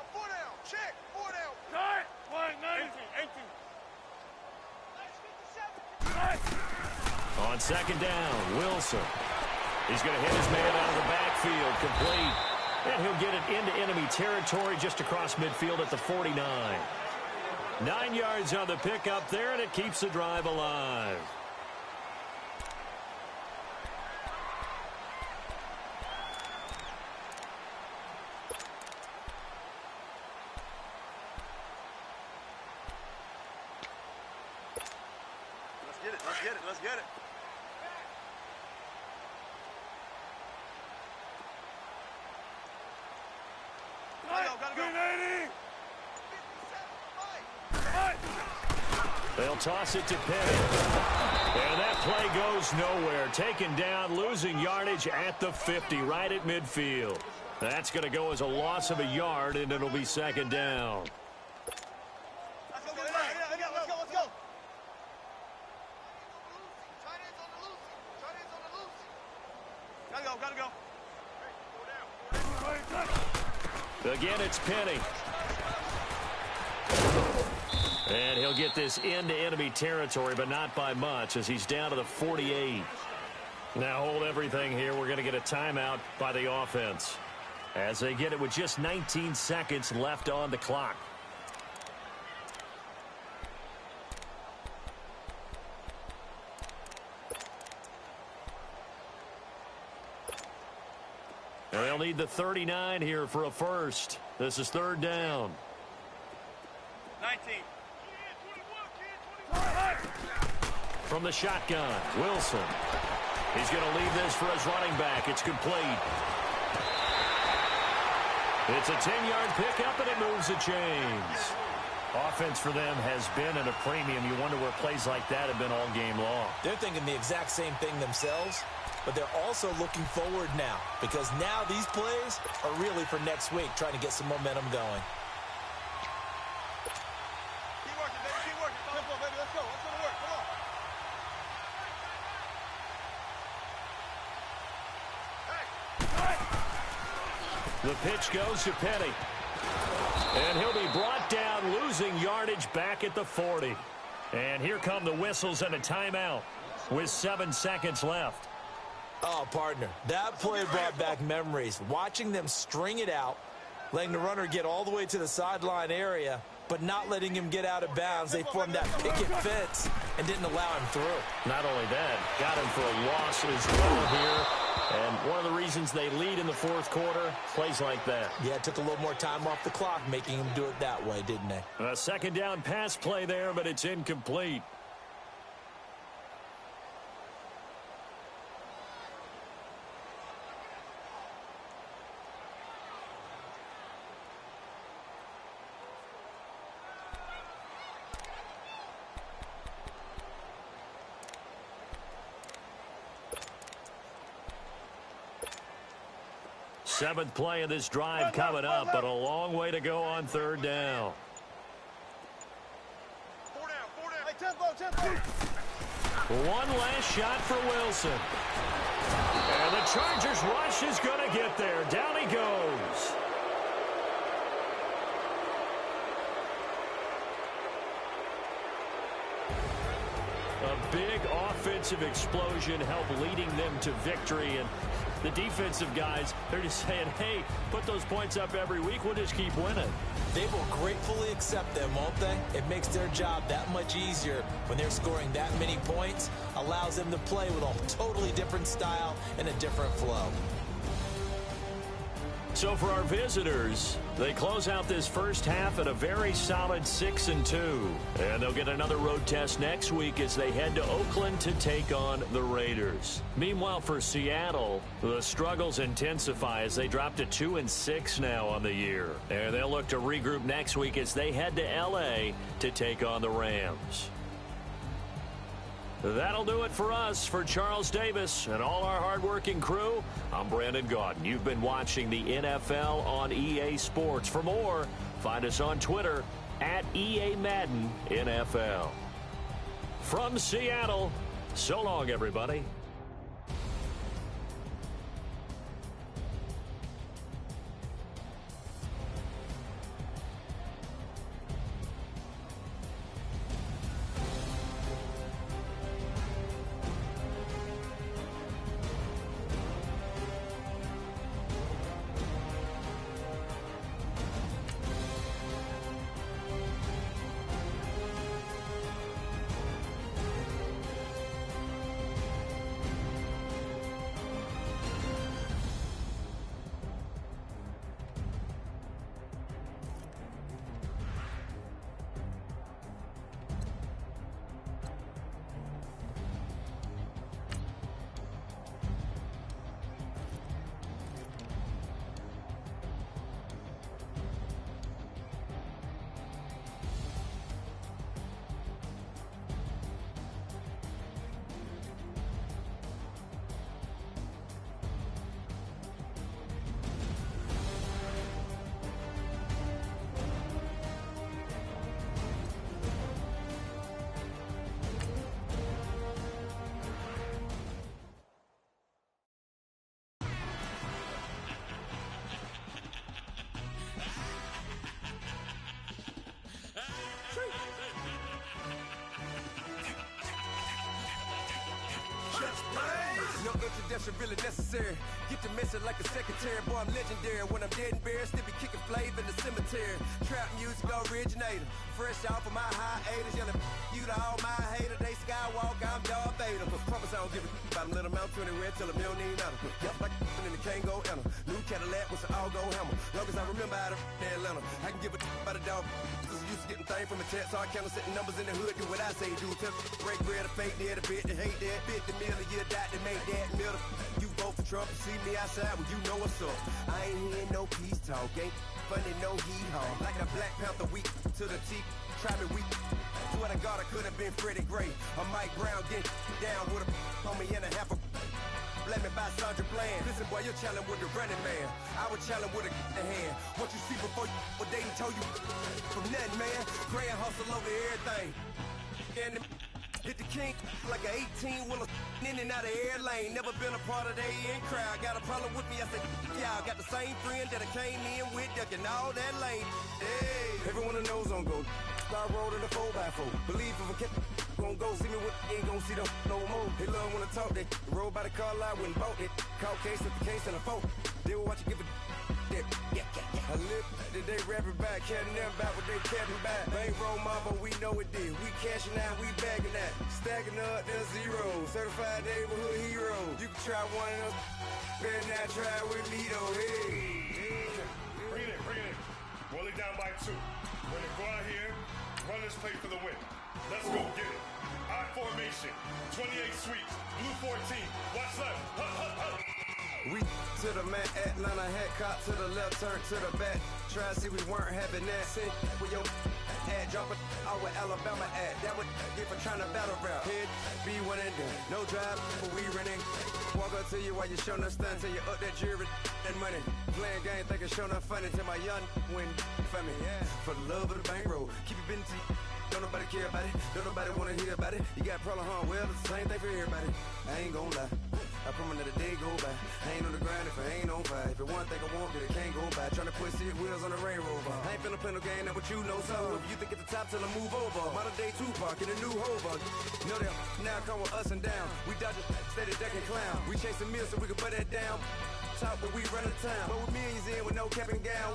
On 2nd down, Wilson. He's going to hit his man out of the backfield, complete. And he'll get it into enemy territory just across midfield at the 49. 9 yards on the pickup there, and it keeps the drive alive. Let's get it. They'll toss it to Penny. And that play goes nowhere. Taken down, losing yardage at the 50, right at midfield. That's going to go as a loss of a yard, and it'll be second down. Let's go. Let's go. Gotta go. Again, it's Penny. And he'll get this into enemy territory, but not by much, as he's down to the 48. Now hold everything here. We're going to get a timeout by the offense, as they get it with just 19 seconds left on the clock. And they'll need the 39 here for a first. This is third down. 19. From the shotgun, Wilson. He's going to leave this for his running back. It's complete. It's a 10-yard pickup, and it moves the chains. Offense for them has been at a premium. You wonder where plays like that have been all game long. They're thinking the exact same thing themselves, but they're also looking forward now, because now these plays are really for next week, trying to get some momentum going. Keep working, baby. Keep working. Tempo, baby. Let's go. Let's go to work. Come on. The pitch goes to Penny. And he'll be brought down, losing yardage back at the 40. And here come the whistles and a timeout with 7 seconds left. Oh, partner, that play brought back memories. Watching them string it out, letting the runner get all the way to the sideline area, but not letting him get out of bounds. They formed that picket fence and didn't allow him through. Not only that, got him for a loss as well here. And one of the reasons they lead in the fourth quarter, plays like that. Yeah, it took a little more time off the clock, making him do it that way, didn't they? A second down pass play there, but it's incomplete. Seventh play of this drive coming up, but a long way to go on third down. 4 down. Hey, tempo. One last shot for Wilson. And the Chargers rush is going to get there. Down he goes. A big offensive explosion helped leading them to victory. And the defensive guys, they're just saying, hey, put those points up every week. We'll just keep winning. They will gratefully accept them, won't they? It makes their job that much easier when they're scoring that many points. Allows them to play with a totally different style and a different flow. So for our visitors, they close out this first half at a very solid 6-2. And they'll get another road test next week as they head to Oakland to take on the Raiders. Meanwhile, for Seattle, the struggles intensify as they drop to 2-6 now on the year. And they'll look to regroup next week as they head to L.A. to take on the Rams. That'll do it for us. For Charles Davis and all our hardworking crew, I'm Brandon Gaudin. You've been watching the NFL on EA Sports. For more, find us on Twitter at EA Madden NFL. From Seattle, so long, everybody. that shit really necessary. Get the message like a secretary. Boy, I'm legendary. When I'm dead and buried, still be kicking flavor in the cemetery. Trap music originator. Fresh off of my hiatus. Yelling you to all my haters. They skywalk, I'm Darth Vader. Promise I don't give a about them. Let them out 20 red till them don't need nothing. Yup, like and the can't go enter. New Cadillac with an all-go hammer. Long as I remember how to Atlanta. I can give a about a dog. Used to getting things from a text, so I count setting numbers in the hood. Do what I say, do. Tell break bread, a fake dead, a bit to hate that. Bit the meal, a year die to make that meal. You vote for Trump, you see me outside, well, you know what's up. I ain't hearing no peace talk, ain't funny, no hee-haw. Like the Black Panther week to the teeth, try me weak. Swear to God, I could have been Freddie Gray. Or Mike Brown getting down with a on me and a half a. Let me buy Sandra Bland. Listen, boy, you're challenging with the running man. I was challenging with a hand. What you see before you, what they didn't tell you from nothing, man. Grand hustle over everything. And hit the king like an 18-wheeler in and out of air lane. Never been a part of the in crowd. Got a problem with me, I said, y'all got the same friend that I came in with, ducking all that lane. Hey, everyone knows on go. Star road in the 4x4. Believe if I kept gon' go see me with ain't gon' see them no more. They love when I talk, they roll by the car lot when bought it. Call case at the case and a phone. They will watch you give a that. I live that they rapping back, caring them about what they capping back. Bankroll mama, we know it did. We cashing out, we bagging that. Stacking up, there's zero. Certified neighborhood hero. You can try one of those, better not try with me though. Hey. Bring it in. Roll it down by 2. We're gonna go out here, run this play for the win. Let's go get it. I formation, 28 sweeps, blue 14. Watch left. We to the man, Atlanta hat cop to the left, turn to the back. Try to see we weren't having that. Send with your ad, drop it out with Alabama ad. That would get for trying to battle rap. Head, be one and done. No drive, but we running. Walk up to you while you showing us stun till you up that jury and money. Playing game, thinking showing up funny till my young win for me. Yeah. For the love of the bankroll, keep it busy. Don't nobody care about it. Don't nobody wanna hear about it. You got problem, huh? Well, it's the same thing for everybody. I ain't gon' lie. I promise that a day go by. I ain't on the grind if I ain't on fire. If it one thing I want, then it can't go by. Tryna put 6 wheels on the Range Rover. I ain't finna play no game, that what you know. So if you think at the top till I move over. Modern day Tupac in a new Hova. Know that now come with us and down. We dodge it, steady ducking clown. We chasing meals so we can put that down. Talk, but we run the town. But with millions in with no cap and gown.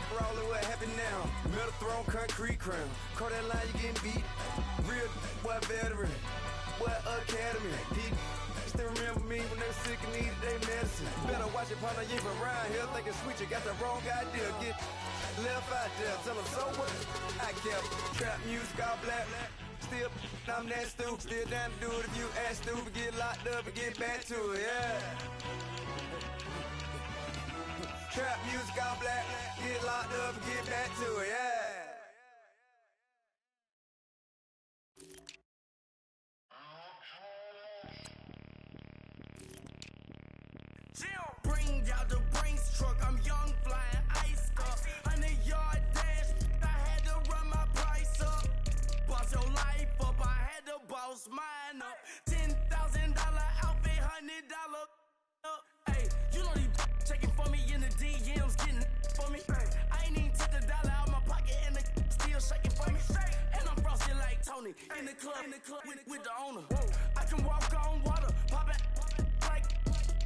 We're all in what happened now. Metal throne, concrete crown. Call that line, you getting beat. Real, what veteran. What academy. He still remember me when they were sick and needed their medicine. Better watch it, partner, you ain't around here thinking sweet. You got the wrong idea. Get left out there. Tell them so what? I kept trap music all black. Still, I'm that stupid. Still down to do it if you ask stupid. Get locked up and get back to it, yeah. Trap music all black. Get locked up and get back to it, yeah. Bring out the Brinks truck, I'm young, flying ice up. 100-yard dash, I had to run my price up. Boss your life up, I had to boss mine up. $10,000 outfit, $100 up. Hey, you know these checking for me in the DMs, getting for me. I ain't even took $1 out my pocket and the still shaking for me. And I'm frosty like Tony in the club with the owner. I can walk on water, pop it like.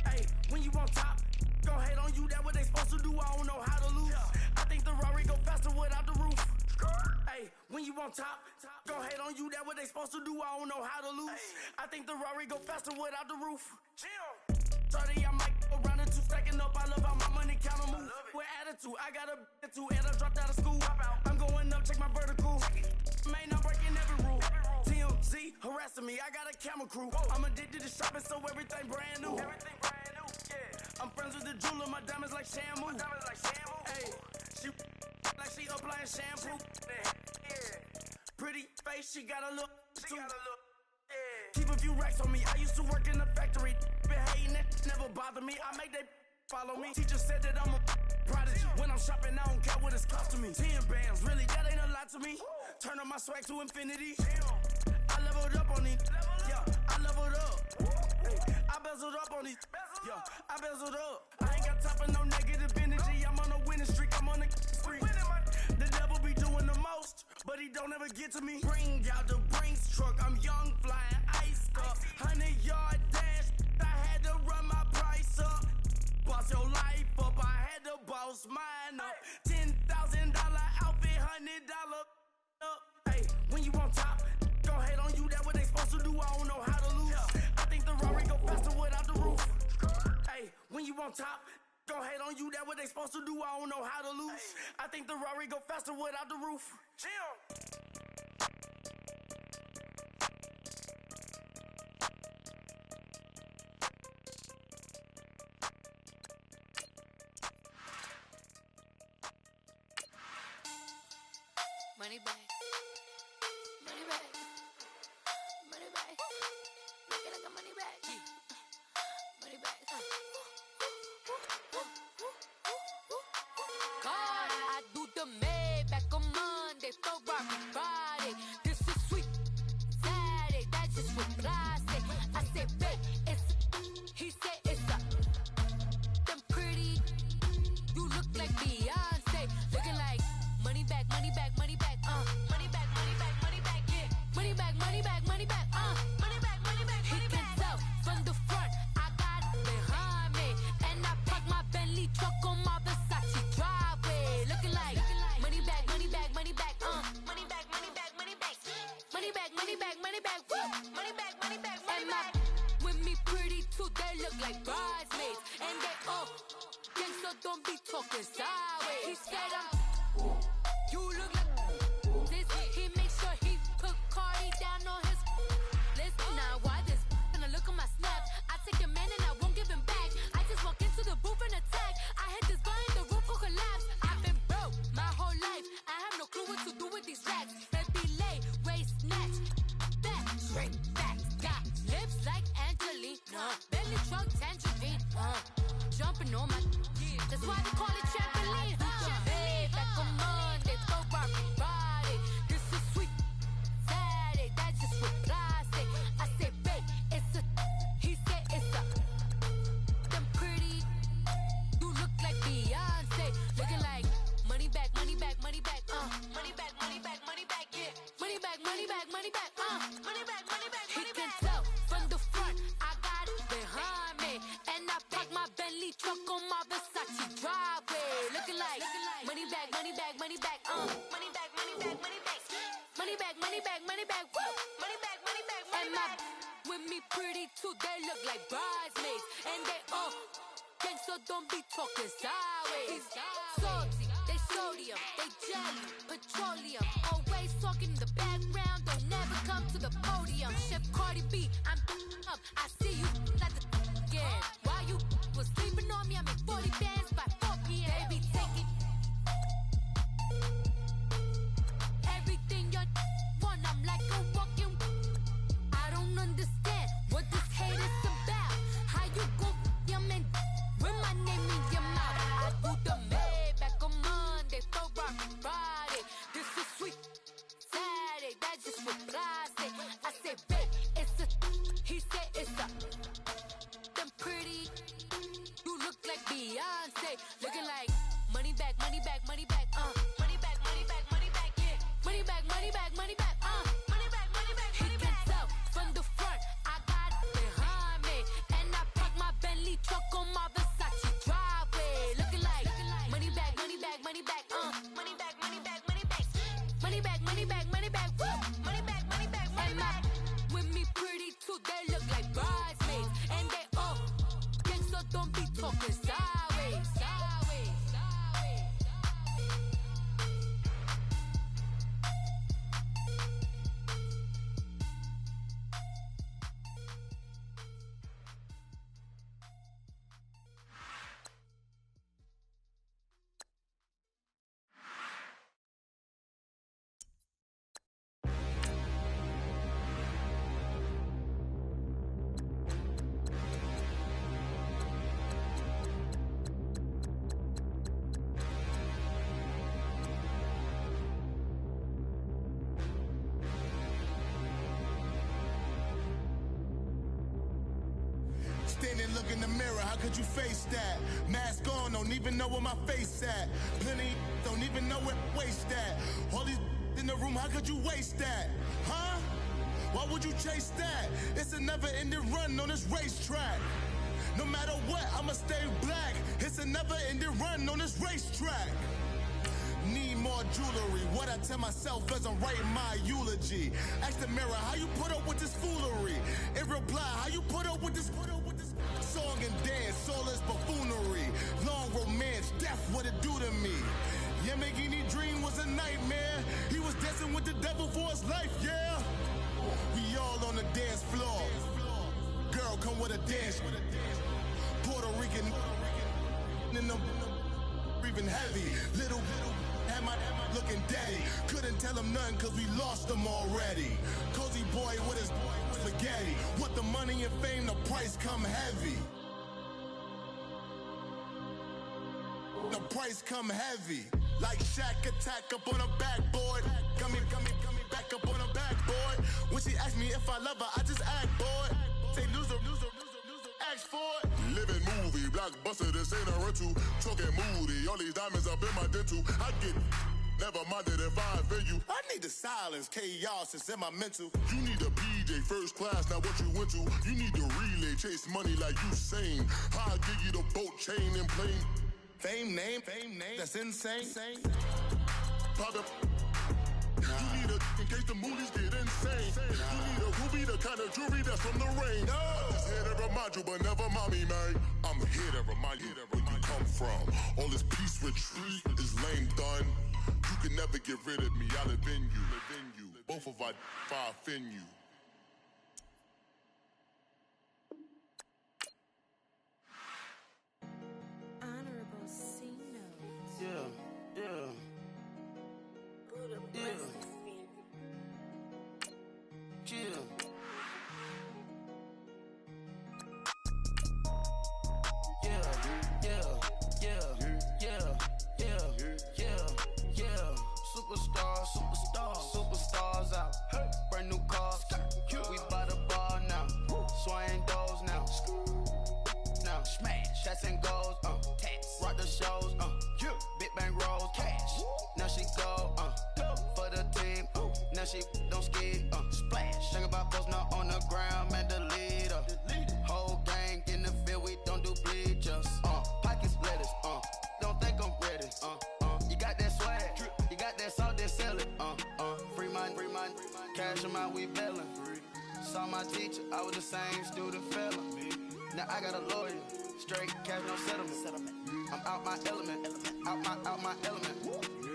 Hey, when you on top, gon' hate on you, that what they supposed to do, I don't know how to lose. I think the Rari go faster without the roof. Hey, when you on top, gon' hate on you, that what they supposed to do, I don't know how to lose. I think the Rari go faster without the roof. 30, I might go round the 2 stacking up, I love how my money counter move. With attitude, I got a attitude, and I dropped out of school. I'm going up, check my vertical. Man, I'm breaking every rule. TMZ harassing me, I got a camera crew. I'm addicted to shopping, so everything brand new. I'm friends with the jeweler, my diamonds like shampoo. Hey, she like she applying shampoo. Pretty face, she got a look too. Keep a few racks on me. I used to work in the factory. Been hating it, never bother me. I make they follow me. Teacher said that I'm a prodigy. When I'm shopping, I don't care what it's costing me. 10 bands, really, that ain't a lot to me. Turn up my swag to infinity. I leveled up on these. Yeah, I leveled up. I bezeled up on these. Yeah, I bezeled up. I ain't got time for no negative energy. I'm on a winning streak. I'm on a spree. The devil be doing the most, but he don't ever get to me. Bring out the Brinks truck. I'm young, flying ice up. 100-yard dash. I had to run my to do, I don't know how to lose. I think the Rari go faster without the roof. Hey, when you on top, gon' hate on you, that what they supposed to do, I don't know how to lose. I think the Rari go faster without the roof. Money back. Money back. Money back. Make it like a money back. Money back. God, I do the Maybach on Monday, Ferrari Friday. This is sweet Saturday, that's just what I say. I say, babe, it's he said it's a them pretty. You look like Beyonce, looking like money back, money back, money back, money back, money back, money back, yeah. Money back, money back, money back, money back, money back, money back. He can tell from the front, I got it behind me, and I park my Bentley truck on my Versace driveway, looking like money back, money back, money back, money back, money back, money back, money back, money back, money back, woo, money back, money back, money back. With me pretty too, they look like bridesmaids, and they all gang, so don't be talking sideways. He said you look like this. He makes sure he put Cardi down on his list. Now why this? When I look at my snaps, I take a man and I won't give him back. I just walk into the booth and attack. I hit this guy in the roof will collapse. I've been broke my whole life. I have no clue what to do with these racks. Baby lay, waist snatch, back, straight back. Got lips like Angelina, belly truck tangerine. Jumping on my, that's why they call it trampoline. Back on Monday, Ferrari Friday. This is sweet Saturday, that's just what I say. I say, babe, it's a, he said it's a, them pretty. You look like Beyonce, looking like money back, money back, money back, money back, money back, money back, yeah. Money back, money back, money back, money back, money back, money back. He can tell from the front, I got it behind me, and I park my Bentley truck on my Versace driveway, looking like money back, money back, money back, money back, money back, money back, money back, money back, money back, woo, money back, money back, money back. With me pretty too, they look like bridesmaids, and they all gang, so don't be talking sideways. Salty, they sodium, they jelly, petroleum, always talking in the background, don't never come to the podium. Chef Cardi B, I'm up, I see you like the again. While you was sleeping on me, I made 40 bands by 4 p.m. They be taking everything you want, I'm like a walking. I don't understand what this hate is about. How you go, your man, with my name in your mouth. I do the Maybach on Monday, Ferrari Friday. This is sweet Saturday, that's just what I say. I say, babe, it's a, he said it's a, them pretty. You look like Beyonce, looking like money back, money back, money back, money back, money back, money back, yeah. Money back, money back, money back, money back, money back, money back. He can tell from the front, I got it behind me, and I park my Bentley truck on my Versace driveway, looking like money back, money back, money back, money back, money back, money back, money back, money back, money back, woo, money back, money back, money back. With me pretty too, they look like bridesmaids, and they all gang, so don't be talking sideways, sideways, sideways. Standing, look in the mirror, how could you face that? Mask on, don't even know where my face at. Plenty, don't even know where waist at. All these in the room, how could you waste that? Huh? Why would you chase that? It's a never-ending run on this racetrack. No matter what, I'ma stay black. It's a never-ending run on this racetrack. Need more jewelry. What I tell myself as I'm writing my eulogy. Ask the mirror, how you put up with this foolery? In reply, how you put up with this song and dance, all this buffoonery. Long romance, death, what it do to me? Yamagini dream was a nightmare. He was dancing with the devil for his life, yeah. We all on the dance floor. Girl, come with a dance. Puerto Rican in the breathing heavy. Little had my looking daddy. Couldn't tell him nothing cause we lost him already. Cozy boy with his spaghetti. With the money and fame, the price come heavy. The price come heavy. Like Shaq attack up on a backboard. Coming back up on a backboard. When she asked me if I love her, I just act bored. Say loser, ask for it. Living movie, blockbuster, this ain't a rental. Talking moody, all these diamonds up in my dental. I get never minded if I offend you. I need the silence, chaos is in my mental. You need a PJ, first class, not what you went to. You need the relay, chase money like you sane. I'll give you the boat, chain, and plane. Fame name, that's insane. Pop up. You need a in case the movies get insane. You need a ruby, the kind of jewelry that's from the rain. I'm just here to remind you, but never mommy, man. I'm here to remind you where you come from. All this peace retreat is lame done. You can never get rid of me. I live in you. Both of our offend you. Honorable C notes. Yeah. Chill. Superstars out. Brand new cars. We by the bar now. Swaying doors now. Now smash. Shots and goals. Rock the shows. Big bang rolls. Cash. Now she go. For the team. Now she don't ski. Splash. Think about post now on the ground. Man, the leader. Whole gang in the field. We don't do bleachers. Pockets lettuce. Don't think I'm ready. You got that swag. You got that salt, then sell it. Free mind. Cash them out, we bailin'. Saw my teacher, I was the same student fella. Now I got a lawyer. Straight cash, no settlement. I'm out my element. Out my element.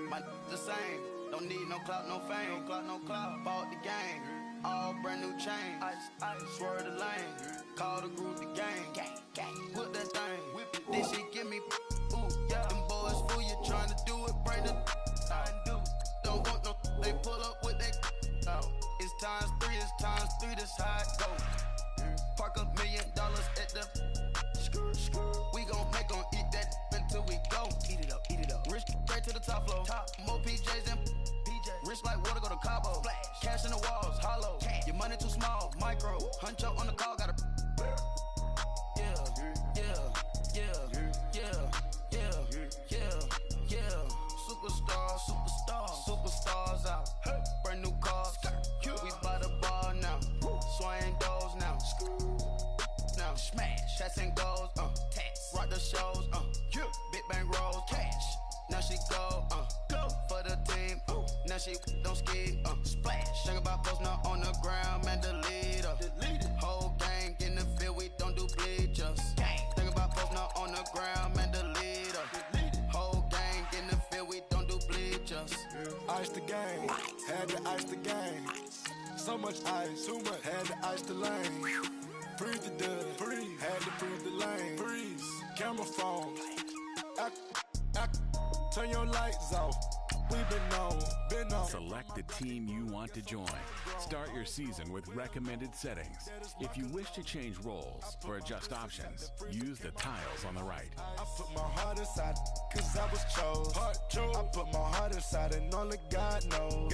My the same. Don't need no clout, no fame. No clout. Bought the game. All brand new chain. I swerve the lane. Call the group the gang. Put that thing. Then she give me. Ooh, yeah. Them boys fool you trying to do it. Bring the. Don't want no. They pull up with that. It's times three. This how it go. Park $1 million at the. We gon' make 'em eat that until we go. Eat it up. Rich straight to the top floor. More PJs than PJ. Rich like water, go to Cabo. Splash. Cash in the walls, hollow. Your money too small, micro. Huncho on the call, got a. Superstars out. Brand new cars. We by the bar now. Swaying doors now. Now smash. Shots and goals. Rock the shows. Big bang rolls. Cash. Now she go. For the team. Now she don't ski. Splash. Think about post now on the ground. Man, the leader. Whole gang in the field. We don't do bleachers. Think about post now on the ground. Man, the leader. Whole gang in the field. We don't do bleachers. Ice the game, had to ice the game. So much ice, too much, had to ice the lane. Freeze the dud, freeze, had to freeze the lane. Freeze, camera phone. Turn your lights off. We've been on. Select the team you want to join. Start your season with recommended settings. If you wish to change roles or adjust options, use the tiles on the right. I put my heart inside, cause I was chose. I put my heart inside and only God knows.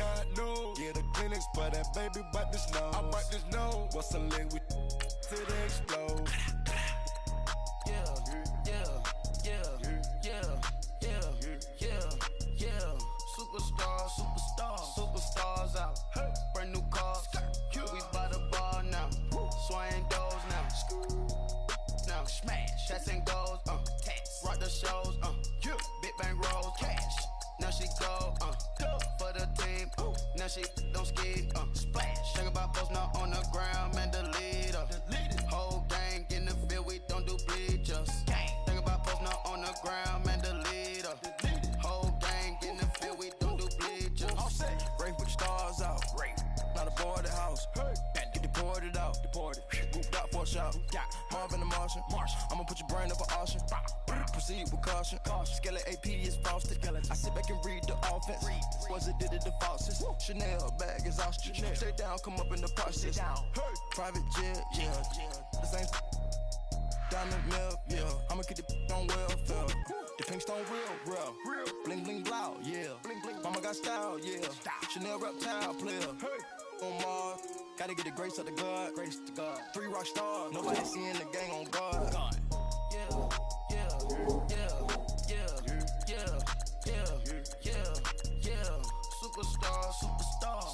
Get a clinics, but that baby wipe this nose. I wipe this nose. What's a link with till they explode? Superstars out. Brand new cars. We by the bar now. Swaying doors now. Now smash. Shots and goals. Rock the shows. Big bang rolls. Cash. Now she go. Now she don't ski, splash. Think about posting up on the ground, man, delete her. Whole gang in the field, we don't do bleachers. Think about posting up on the ground, man, delete her. Whole gang in the field, we don't do bleachers. All set. Rain put the stars out. Rain. Not a boarded house. Get deported out. Deported. Moved out for a shot. Marvin the Martian. I'ma put your brain up for auction. Proceed with caution. Skeleton AP is frosted. I sit back and read the offense. Was it did it the faucets? Chanel bag is ostrich. Stay down, come up in the process. Private jet, yeah. The same diamond milk, yeah. I'ma keep the on welfare. The pink stone real. Bling bling blow, yeah. Mama got style, yeah. Chanel reptile player. On Mars, gotta get the grace of the God. 3 rock stars, nobody seeing the gang on God.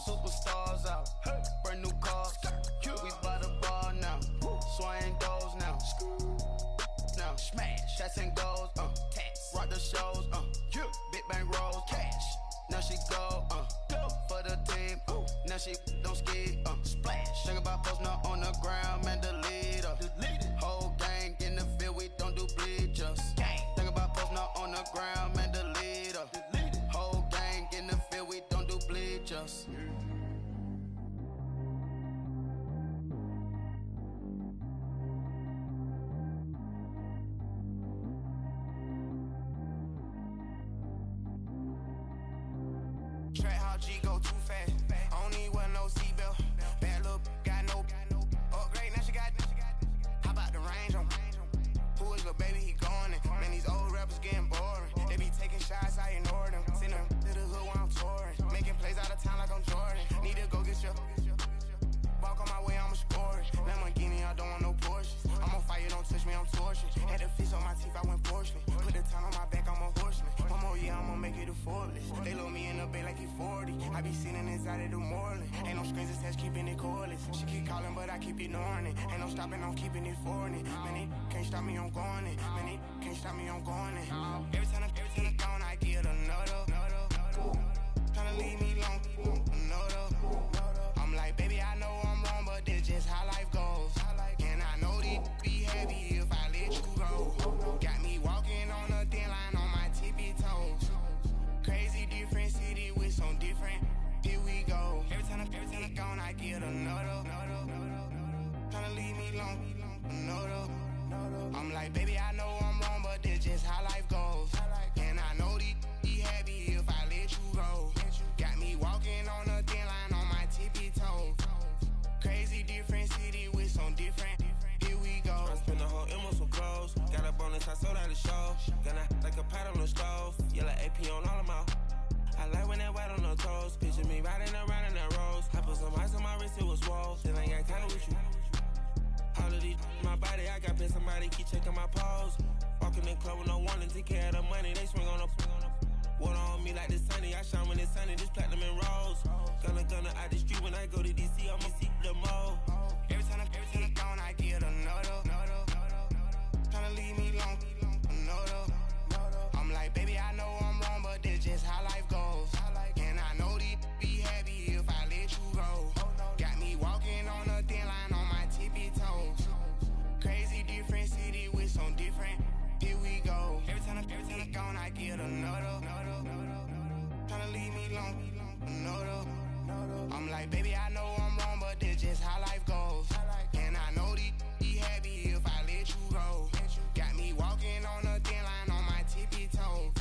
Superstars out. Brand new cars. We by the bar now. Swaying doors now. Now smash. Shots and goals. Rock the shows. Big bang rolls. Cash. Now she go. For the team. Now she don't ski. Splash. Think about posting up on the ground, man, delete her. Whole gang in the field, we don't do bleachers. Think about posting up on the ground, man, delete her. Whole gang in the field, we don't do bleachers. Track how G go too fast. I don't need one no seatbelt. Bad little got no upgrade. Now she got. How about the range on? Who is the baby? He going in. Man, these old rappers getting boring. They be taking shots, I ignore them. Send them to the hood while I'm touring. Making plays out of town like I'm Jordan. Need to go get your. Walk on my way, I'ma score it. Lamborghini, I don't want no Porsches. I'm on fire, don't touch me, I'm torching. Had the fish on my teeth, I went fortunate. Put the time on my back, I'm a horseman. One more year, I'ma make it a Forbes. They load me in the bay like he 40. I be sitting inside of the Moreland. Ain't no strings attached, keeping it cordless. She keep calling, but I keep ignoring it. Ain't no stopping, I'm keeping it for it. Man, it can't stop me, I'm going it. Man, it can't stop me, I'm going it. Every time I'm gone, I get another. Tryna leave me long, another. I'm like, baby, I know I'm wrong, but this just how life goes. And I know they'd be happy if I let you go. Got me walking on a thin line on my tippy toes. Crazy different city with some different. Here we go. Every time I'm gone, I get another. Tryna leave me long, another. I'm like, baby, I know I'm wrong, but this just how life goes. And I know they'd be happy if I let you go. Got me walking on a thin line on my tippy toes. Crazy different city with some different. Here we go. I spend the whole M on some clothes. Got a bonus, I sold out the show. Gonna like a pot on the stove. Yellow AP on all of my. I like when that white on the toes. Picture me riding around in that rose. I put some ice on my wrist, it was swole. Then I got kinda with you. All of these my body, I got pissed. Somebody keep checking my pose. Walking in club with no warning, take care of the money. They swing on the. Water on me like the sunny, I shine when it's sunny, this platinum and rose. Gonna out the street when I go to DC, I'ma see the mall. Every time I'm gone, I get another. Tryna leave me long, another. I'm like, baby, I know I'm wrong, but this just how life goes. And I know they'd be happy if I let you go. Got me walking on a thin line on my tippy toes. Crazy different city with some different. Here we go. Every time I'm gone, I get another. Tryna leave me long, another. I'm like, baby, I know I'm wrong, but this just how life goes. And I know they'd be happy if I let you go. Got me walking on a thin line on my tippy toes.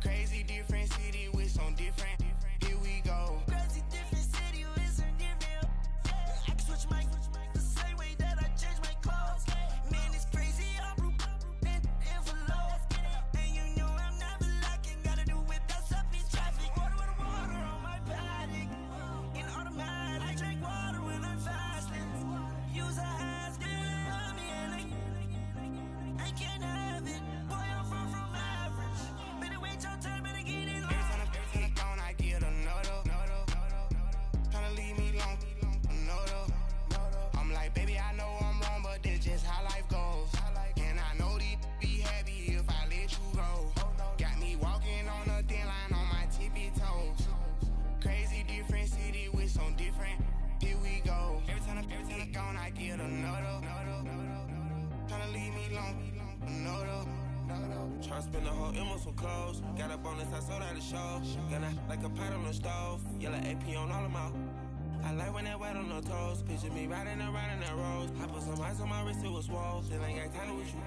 Crazy different city with some different. Here we go. Crazy different city with some different. I can switch my the same way that I change my clothes. Man, it's crazy. I'm in envelope. And you know I'm never lacking. Gotta do it, that's up in traffic. Water on my paddock. In automatic. I drink water when I'm fasting. spend the whole M on some clothes. Got up on this, I sold out the show. Gonna like a pot on the stove. Yellow AP on all of my. I like when that wet on the toes. Picture me riding around in that rose. I put some ice on my wrist, it was swole. Still ain't got time with you.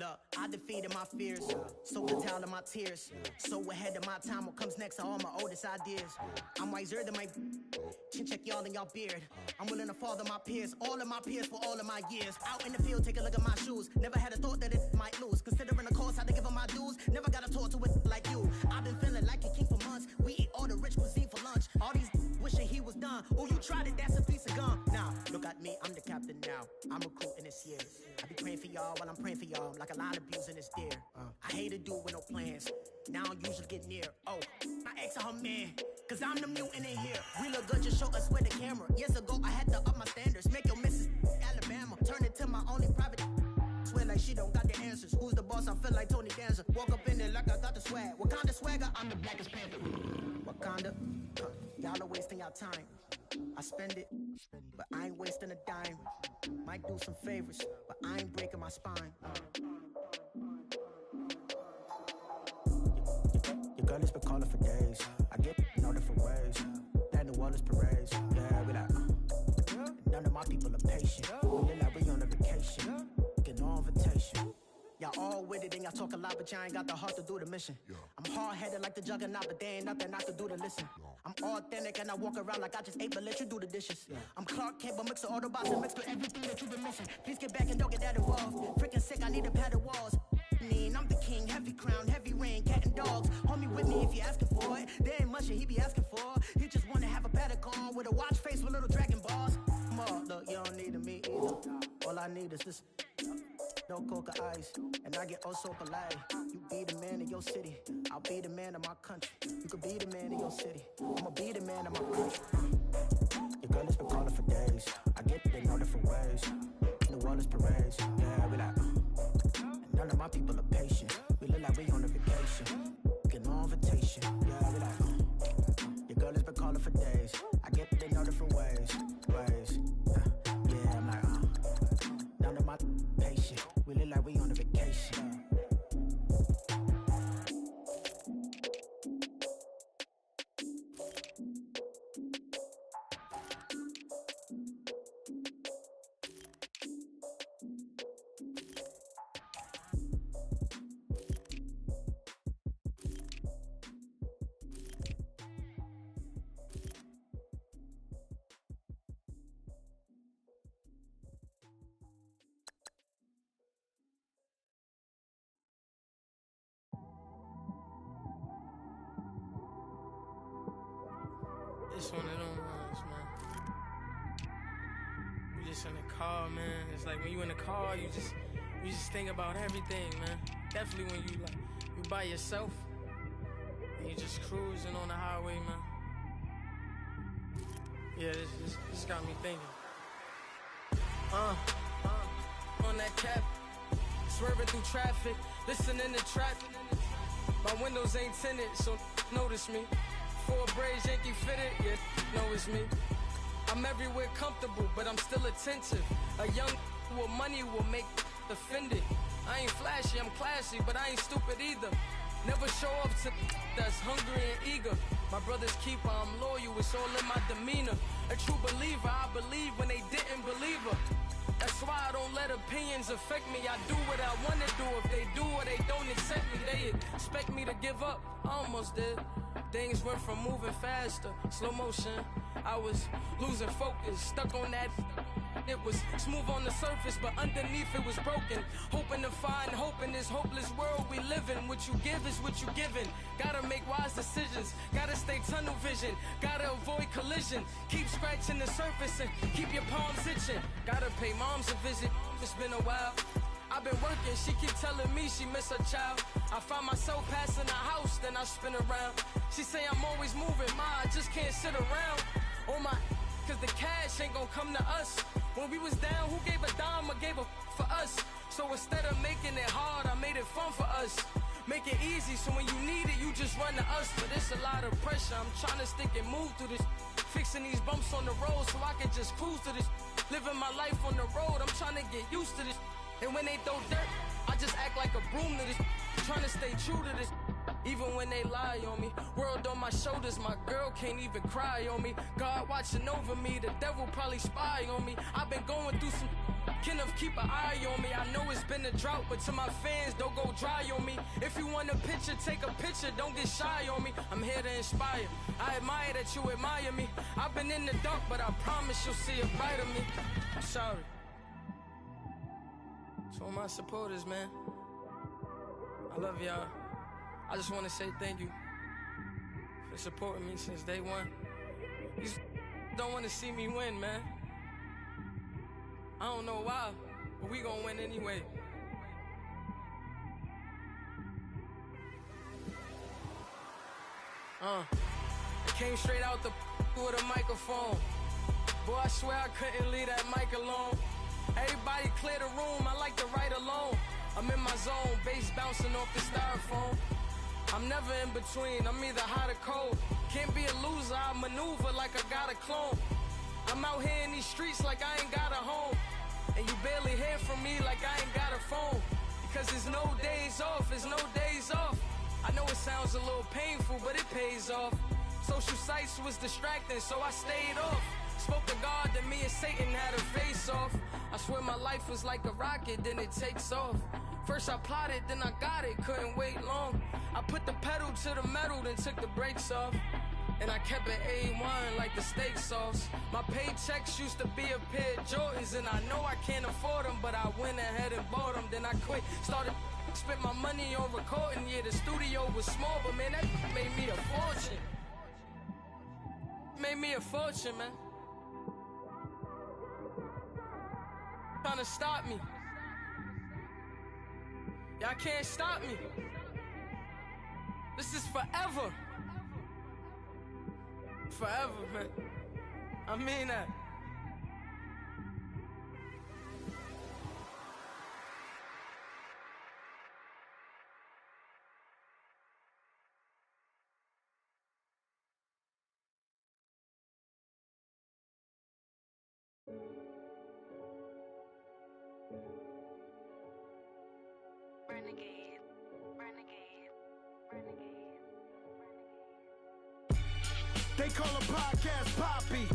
Look, I defeated my fears, soaked the towel of my tears. So ahead of my time, what comes next are all my oldest ideas. I'm wiser than my chin check y'all in y'all beard. I'm willing to father my peers, all of my peers for all of my years. Out in the field, take a look at my shoes. Never had a thought that it might lose. Considering the cost, I had to give up my dues. Never got a talk to it like you. I've been feeling like a king for months. We eat all the rich cuisine for lunch. All these wishing he was done. Oh, you tried it, that's a piece of gum. Now, look at me, I'm the captain now. I'm recruiting this year. I be praying for y'all while I'm praying for y'all. Like a line of abusing this deer. I hate to do it with no plans. Now I usually get near. Oh, I ex her man. Cause I'm the mutant in here. We look good, just show us with the camera. Years ago, I had to up my standards. Make your missus Alabama. Turn it to my only private. Swear like she don't got the answers. Who's the boss? I feel like Tony Danza. Walk up in there like I got the swag. What kind of swagger? I'm the blackest panther. Wakanda. Y'all are wasting your time. I spend it, but I ain't wasting a dime. Might do some favors, but I ain't breaking my spine. Your girl has been calling for days. I get no different ways. That New Orleans parades. Yeah, we like, none of my people are patient. We look like we on a vacation. Get no invitation. Y'all all with it and y'all talk a lot, but y'all ain't got the heart to do the mission. I'm hard-headed like the juggernaut, but there ain't nothing I can do to listen. I'm authentic and I walk around like I just ate, but let you do the dishes. I'm Clark Kent, but mix the Autobots and mix with everything that you've been missing. Please get back and don't get that involved. Freaking sick, I need a padded walls. I'm the king, heavy crown, heavy rain, cat and dogs. Homie with me if you asking for it. There ain't much that he be asking for. He just wanna have a paddock on with a watch face with little dragon balls. Look, you don't need me either. All I need is this. No coca ice, and I get oh so polite. You be the man of your city, I'll be the man of my country. You could be the man of your city, I'ma be the man of my country. Your girl has been calling for days. I get it in all different ways. New Orleans parades, yeah, we like. And none of my people are patient. We look like we on a vacation. Get no invitation, yeah, we like. Your girl has been calling for days. I get it in all different ways. Yeah, I'm like, none of my patient. We look like we on a vacation. It's one of them ones, man. You just in the car, man. It's like when you in the car, you just think about everything, man. Definitely when you by yourself and you just cruising on the highway, man. Yeah, this got me thinking. On that cap, swerving through traffic, listening to trap. My windows ain't tinted, so notice me. Four braids, Yankee fitted, yeah, know it's me. I'm everywhere comfortable, but I'm still attentive. A young with money will make offended. I ain't flashy, I'm classy, but I ain't stupid either. Never show up to that's hungry and eager. My brother's keeper, I'm loyal, it's all in my demeanor. A true believer, I believe when they didn't believe her. That's why I don't let opinions affect me. I do what I want to do. If they do or they don't accept me, they expect me to give up. I almost did. Things went from moving faster, slow motion. I was losing focus, stuck on that. It was smooth on the surface, but underneath it was broken. Hoping to find hope in this hopeless world we live in. What you give is what you given. Gotta make wise decisions. Gotta stay tunnel vision. Gotta avoid collision. Keep scratching the surface and keep your palms itching. Gotta pay moms a visit. It's been a while. I've been working, she keep telling me she miss her child. I find myself passing the house, then I spin around. She say I'm always moving, ma, I just can't sit around. Oh my, cause the cash ain't gonna come to us. When we was down, who gave a dime or gave a for us? So instead of making it hard, I made it fun for us. Make it easy, so when you need it, you just run to us. But it's a lot of pressure, I'm trying to stick and move through this. Fixing these bumps on the road so I can just cruise to this. Living my life on the road, I'm trying to get used to this. And when they throw dirt, I just act like a broom to this. Trying to stay true to this. Even when they lie on me, world on my shoulders, my girl can't even cry on me. God watching over me, the devil probably spy on me. I've been going through some, Kenneth keep an eye on me. I know it's been a drought, but to my fans, don't go dry on me. If you want a picture, take a picture, don't get shy on me. I'm here to inspire, I admire that you admire me. I've been in the dark, but I promise you'll see a brighter me. I'm sorry. To all my supporters, man, I love y'all. I just want to say thank you for supporting me since day one. You just don't want to see me win, man. I don't know why, but we gonna win anyway. I came straight out the with a microphone. Boy, I swear I couldn't leave that mic alone. Everybody clear the room, I like to write alone. I'm in my zone, bass bouncing off the styrofoam. I'm never in between, I'm either hot or cold. Can't be a loser, I maneuver like I got a clone. I'm out here in these streets like I ain't got a home. And you barely hear from me like I ain't got a phone. Because there's no days off, there's no days off. I know it sounds a little painful, but it pays off. Social sites was distracting, so I stayed off. Spoke to God, then me and Satan had a face off. I swear my life was like a rocket, then it takes off. First I plotted, then I got it, couldn't wait long. I put the pedal to the metal, then took the brakes off. And I kept it A1 like the steak sauce. My paychecks used to be a pair of Jordans, and I know I can't afford them, but I went ahead and bought them. Then I quit, started spent my money on recording. Yeah, the studio was small, but man, that made me a fortune. Made me a fortune, man. Trying to stop me. Y'all can't stop me. This is forever. Forever, man. I mean that. Renegade, renegade, renegade. They call a podcast Poppy.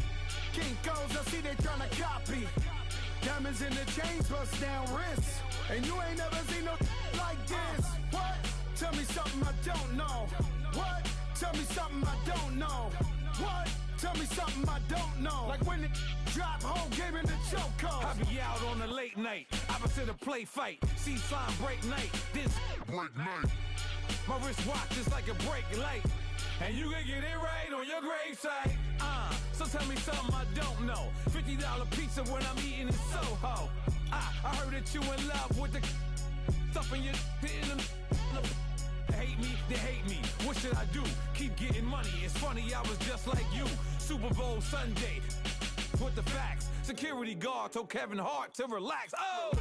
Kinkos, I see they tryna copy. Diamonds in the chains, bust down wrists. And you ain't never seen no like this. What? Tell me something I don't know. What? Tell me something I don't know. What? Tell me something I don't know. Like when it drop, whole game in the chokehold. I be out on a late night, opposite a play fight. See slime break night, this break night. My wrist watch is like a break light. And you can get it right on your gravesite. So tell me something I don't know. $50 pizza when I'm eating in Soho. I heard that you in love with the stuff in your hitting them. Hate me, they hate me. What should I do? Keep getting money. It's funny, I was just like you. Super Bowl Sunday. With the facts. Security guard told Kevin Hart to relax. Oh!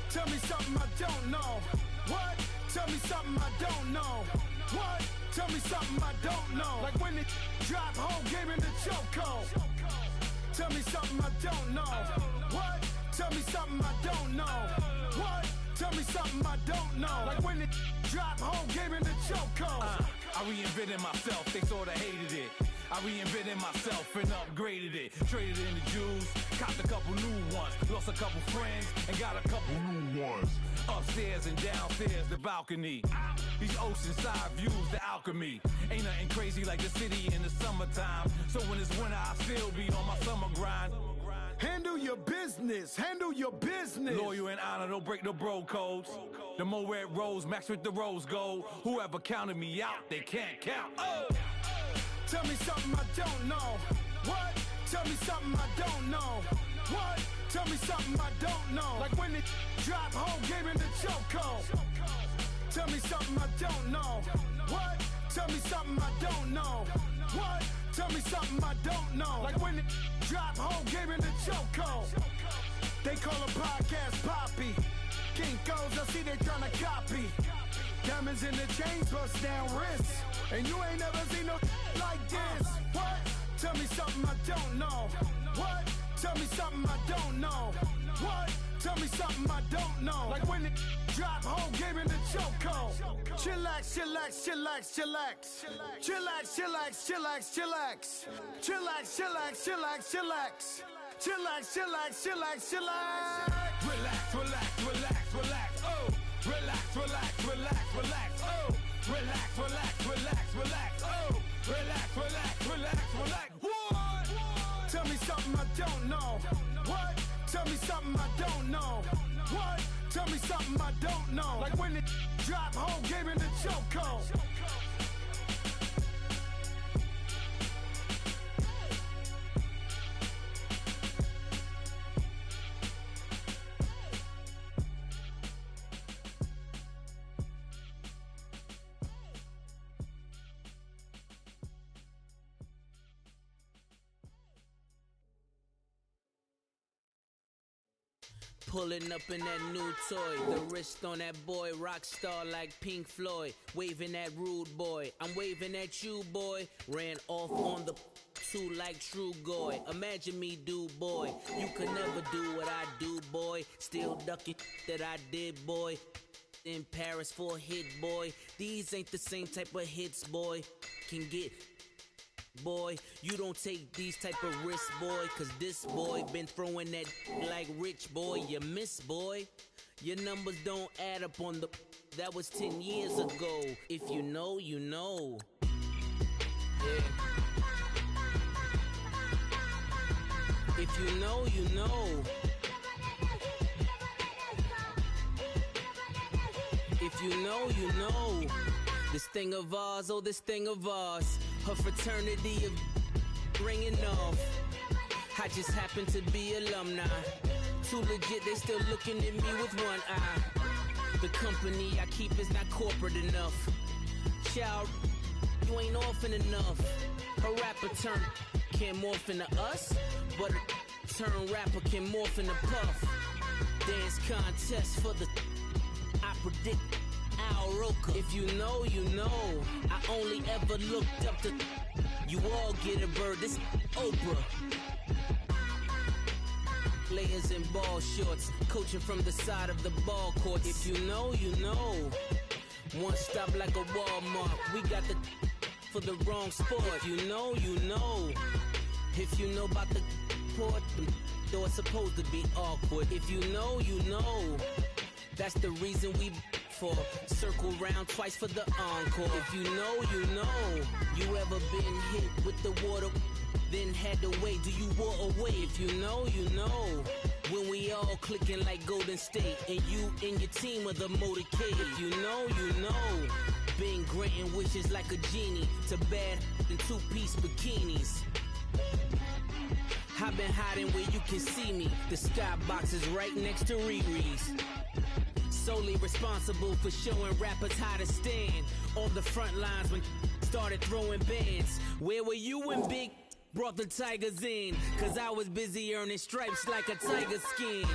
Tell me something I don't know. What? Tell me something I don't know. What? Tell me something I don't know. Like when it drop, whole game in the chokehold. Tell me something I don't know. What? Tell me something I don't know. What? Tell me something I don't know. Like when it drop, whole game in the chokehold. I reinvented myself, they sorta hated it. I reinvented myself and upgraded it. Traded in the Jews, copped a couple new ones. Lost a couple friends and got a couple new ones. Upstairs and downstairs, the balcony. These oceanside views, the alchemy. Ain't nothing crazy like the city in the summertime. So when it's winter, I still be on my summer grind. Handle your business, handle your business. Loyal and honor, don't break no bro codes. The more red rose, match with the rose gold. Whoever counted me out, they can't count. Oh! Tell me something I don't know. What? Tell me something I don't know. What? Tell me something I don't know. Like when it drop home, game in the chokehold. Tell me something I don't know. What? Tell me something I don't know. What? Tell me something I don't know. Like when it drop home, game in the chokehold. They call a podcast Poppy. Kinkos, I see they tryna copy. Diamonds in the chains, bust down wrists. And you ain't never seen no like this. What? Tell me something I don't know. What? Tell me something I don't know. What? Tell me something I don't know. Like when it drop home, game in the chokehold. Chillax, chillax, chillax, chillax. Chillax, chillax, chillax, chillax. Chillax, chillax, chillax, chillax. Chillax, chillax, chillax, chillax. Relax, relax, relax, relax. Oh, relax, relax, relax, relax. Oh, relax, relax, relax, relax. Oh, relax, relax, relax, relax. What? Tell me something I don't know. What? Tell me something I don't know. What? Tell me something I don't know. Like when it drop home, game in the chokehold. Pulling up in that new toy, the wrist on that boy, rock star like Pink Floyd, waving at rude boy, I'm waving at you boy, ran off on the two like True Goy, imagine me do boy, you could never do what I do boy, still ducking that I did boy, in Paris for a hit boy, these ain't the same type of hits boy, can get boy, you don't take these type of risks, boy, cause this boy been throwing that like rich boy, you miss, boy. Your numbers don't add up on the, that was 10 years ago. If you know, you know. Yeah. If you know, you know. If you know, you know. This thing of ours, oh, this thing of ours. Her fraternity of ringing off. I just happen to be alumni. Too legit, they still looking at me with one eye. The company I keep is not corporate enough. Child, you ain't orphan enough. A rapper turn can morph into us, but a turn rapper can morph into Puff. Dance contest for the, I predict Al Roker. If you know, you know. I only ever looked up to, you all get a bird, this Oprah. Players in ball shorts, coaching from the side of the ball court. If you know, you know. One stop like a Walmart, we got the for the wrong sport. If you know, you know. If you know about the port, though it's supposed to be awkward. If you know, you know. That's the reason we for circle round twice for the encore. If you know, you know. You ever been hit with the water, then had to wait? Do you walk away? If you know, you know. When we all clicking like Golden State, and you and your team are the motorcade. If you know, you know. Been granting wishes like a genie to bad in two-piece bikinis. I've been hiding where you can see me. The skybox is right next to Riri's. Solely responsible for showing rappers how to stand on the front lines when started throwing bands. Where were you when Big brought the Tigers in? Cause I was busy earning stripes like a tiger skin.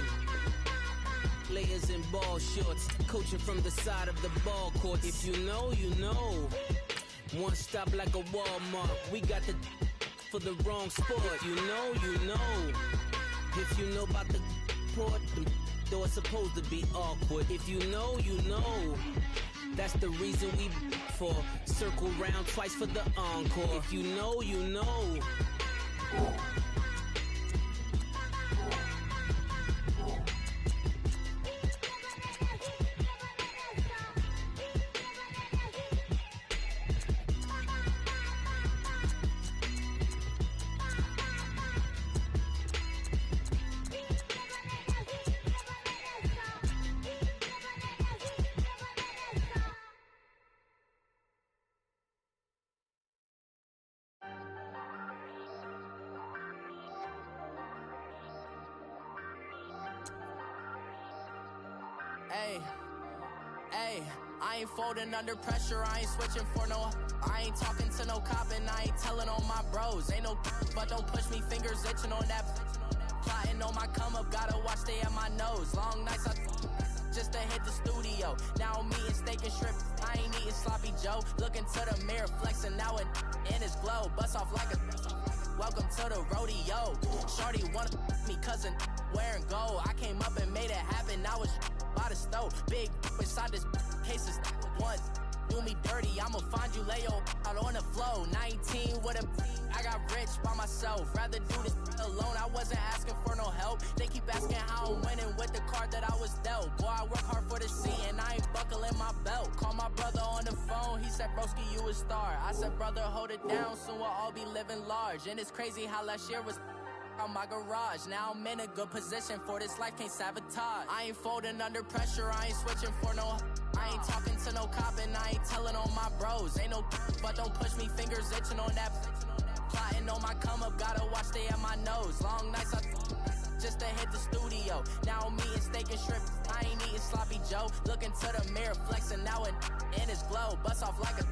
Players in ball shorts, coaching from the side of the ball court. If you know, you know. One stop like a Walmart, we got the for the wrong sport. If you know, you know. If you know about the port, though it's supposed to be awkward. If you know, you know. That's the reason we for circle round twice for the encore. If you know, you know. Ayy, ayy, I ain't folding under pressure, I ain't switching for no. I ain't talking to no cop and I ain't telling on my bros. Ain't no but don't push me, fingers itching on that. Plotting on my come up, gotta watch stay at my nose. Long nights I just to hit the studio. Now I'm eating steak and shrimp, I ain't eating sloppy Joe. Looking to the mirror, flexing now and in his glow. Bust off like a welcome to the rodeo. Shorty wanna me cousin wearing gold. I came up and made it happen, I was by the stove. Big inside this cases once. Do me dirty, I'ma find you, lay your out on the floor. 19 with a I got rich by myself. Rather do this alone, I wasn't asking for no help. They keep asking how I'm winning with the card that I was dealt. Boy, I work hard for the seat and I ain't buckling my belt. Call my brother on the phone, he said, broski, you a star. I said, brother, hold it down, soon we'll all be living large. And it's crazy how last year was on my garage. Now I'm in a good position for this life, can't sabotage. I ain't folding under pressure, I ain't switching for no. I ain't talking to no cop and I ain't telling on my bros. Ain't no but don't push me, fingers itching on that. Plotting on my come up, gotta watch stay at my nose. Long nights I just to hit the studio. Now I'm eating steak and shrimp, I ain't eating sloppy Joe. Looking to the mirror, flexing now and in his glow. Bust off like a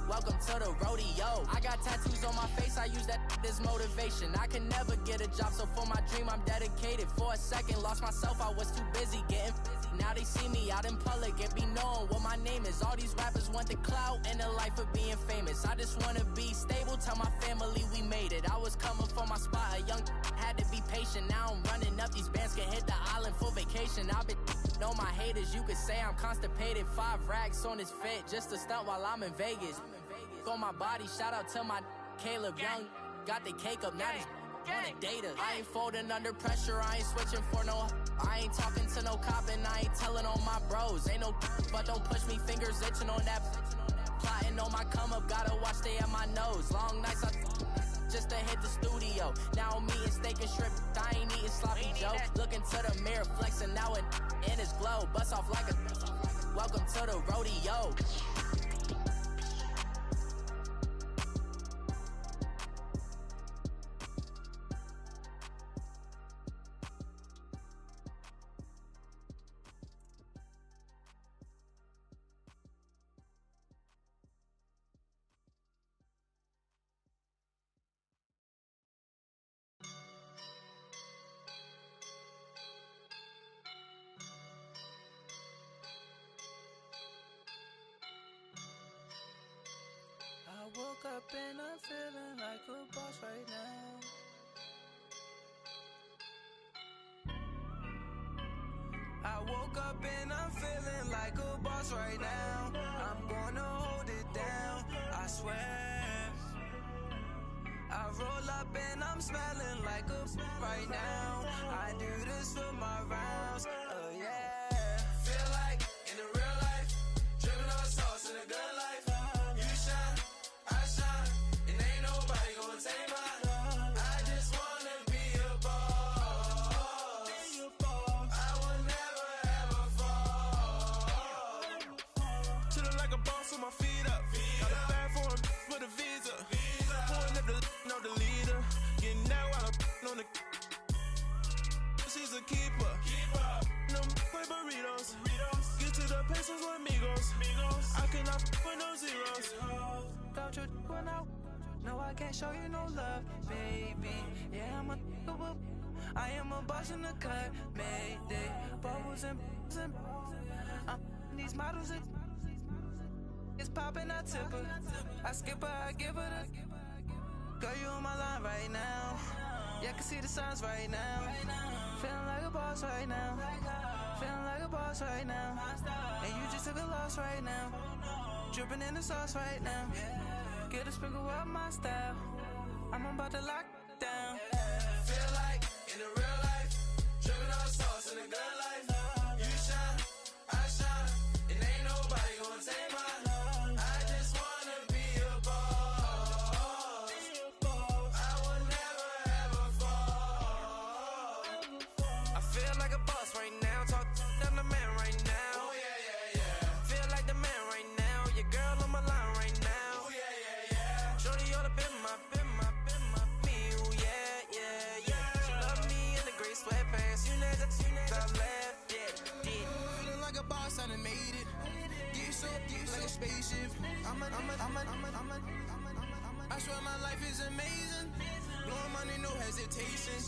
welcome to the rodeo. I got tattoos on my face, I use that as motivation. I can never get a job, so for my dream I'm dedicated. For a second, lost myself, I was too busy getting busy. Now they see me out in public and be knowing what my name is. All these rappers want the clout and the life of being famous. I just wanna be stable, tell my family we made it. I was coming for my spot, a young had to be patient. Now I'm running up, these bands can hit the island for vacation. I've been know my haters, you could say I'm constipated. 5 racks on his fit, just to stunt while I'm in Vegas. On my body, shout out to my Caleb Young. Got the cake up, now he's on the data. I ain't folding under pressure, I ain't switching for no. I ain't talking to no cop and I ain't telling on my bros. Ain't no but don't push me, fingers itching on that. Plotting on my come up, gotta watch stay at my nose. Long nights I just to hit the studio. Now I'm eating steak and shrimp, I ain't eating sloppy Joe. Looking to the mirror, flexing now and in his glow. Bust off like a welcome to the rodeo. I woke up and I'm feeling like a boss right now. I woke up and I'm feeling like a boss right now. I'm gonna hold it down, I swear. I roll up and I'm smelling like a right now. I do this for my rounds, oh yeah. Feel like in the real life, dripping on sauce in a good life. You shine, I shine, and ain't nobody gonna take mine. I just wanna be a boss. I will never ever fall. Chillin' like a boss with my feet up. Got a bag for him with a visa. Pulling up the know the leader. Getting that while I'm on the. She's a keeper. No play burritos. Get to the pesos with amigos. I cannot with no zeros. Got your one out. No, I can't show you no love, baby. Yeah, I am a boss in the cut, Mayday. Bubbles and I'm these models. It's popping, I tip her. I skip her, I give her the. Girl, you on my line right now. Yeah, I can see the signs right now. Feeling like a boss right now. Feeling like a boss right now. And you just took a loss right now. Dripping in the sauce right now. Get a sprinkle up my style. I'm about to lock down. Feel like in the real life, dripping on sauce in a good life. You shine, I shine, and ain't nobody gonna take mine. I just wanna be a boss. I will never ever fall. I feel like a boss right now. Talk to the man right now. Oh yeah. Feel like the man right now. Your girl on my line right now. Oh yeah. Shorty all up in my me. Ooh yeah. She love me in the gray sweatpants. You never left, yeah. boss, I done made it. Get so like a spaceship. I swear my life is amazing. Blowing money, no hesitation.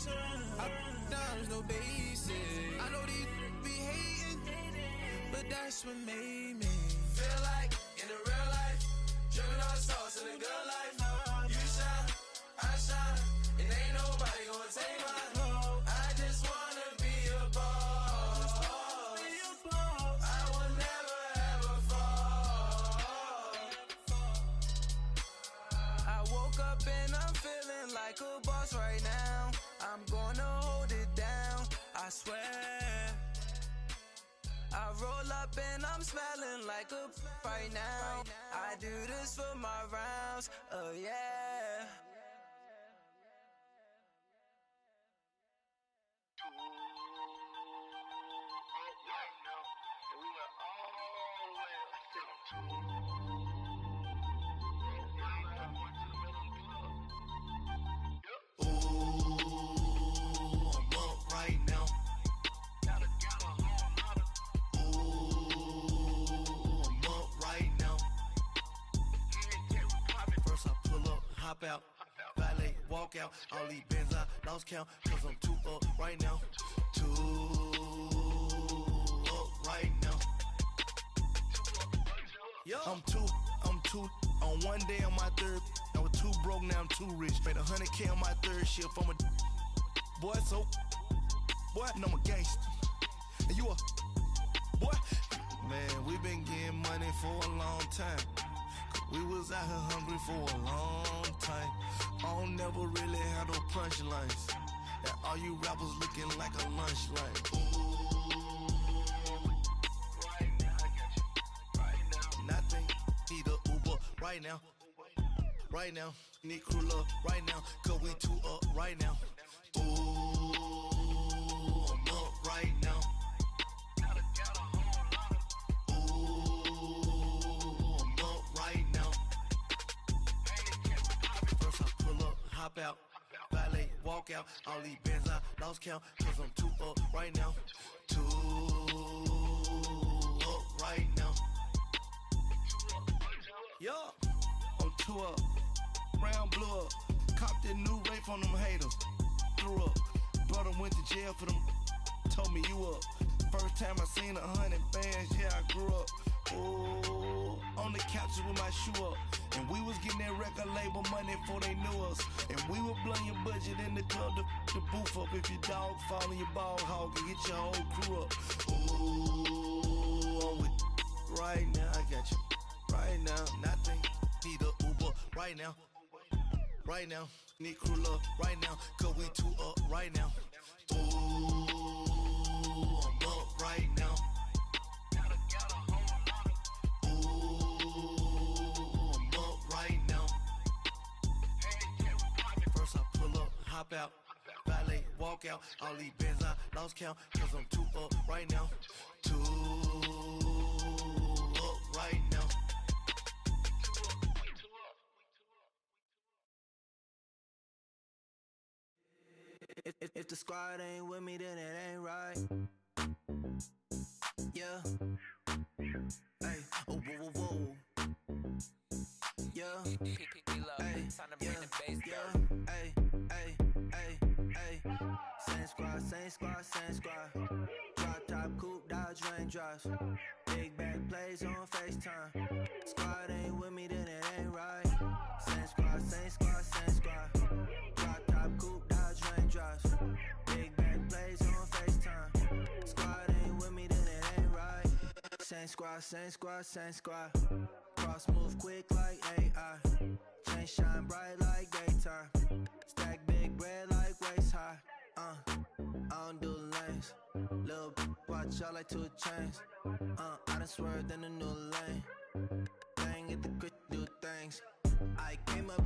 Up, downs, no basic. I know these be hating, but that's what made me feel like in the real life. Dripping on sauce in the good life. You shine, I shine, and ain't nobody gonna take my home. I just wanna be a boss. I will never ever fall. I woke up and I'm feeling like a boss right now. I'm gonna hold it down, I swear. I roll up and I'm smelling like a right now. I do this for my rounds, oh yeah. Out, valet, walk out, all these bins I lost count, cause I'm too up right now, too up right now. I'm too, on one day on my third, I was too broke, now I'm too rich, made 100K on my third shift, I'm a boy, so, boy, and I'm a gangster, and you a, boy, man, we been getting money for a long time. We was out here hungry for a long time. I don't never really have no punchlines. And all you rappers looking like a lunch line. Right now, I got you. Right now. Nothing. Need a Uber right now. Right now. Need crew love right now. Cause we too up right now. Ooh, I'm up right now. Hop out, valet, walk out, all these bins I lost count, cause I'm too up right now, too up right now. Yo, I'm too up, round blew up, copped that new rape on them haters, threw up, brother went to jail for them, told me you up, first time I seen 100 bands, yeah I grew up, ooh, on the couches with my shoe up. And we was getting that record label money before they knew us. And we were blowing your budget in the club to the booth up. If your dog fall in your ball hog and get your whole crew up. Ooh, I'm with right now, I got you. Right now, nothing. Need a Uber right now. Right now, need crew love right now. Cause we too up right now. Ooh, I'm up right now. Hop out, valet, walk out, all these bins I lost count, cause I'm too up right now, too up right now. If the squad ain't with me, then it ain't right. Yeah. Hey, oh, whoa, whoa, whoa. Yeah. Hey, yeah, yeah. Hey, hey, hey, hey. Same squad, same squad, same squad. Drop top, coupe, Dodge raindrops. Big back plays on FaceTime. Squad ain't with me, then it ain't right. Same squad, same squad, same squad. Drop top, coupe, Dodge raindrops. Big back plays on FaceTime. Squad ain't with me, then it ain't right. Same squad, same squad, same squad. Cross move quick like AI. Chain shine bright like daytime. Stack big bread like waist high. I don't do lanes. Lil' watch out like 2 chains. I done swerved in a new lane. Bang at the crit, do things. I came up,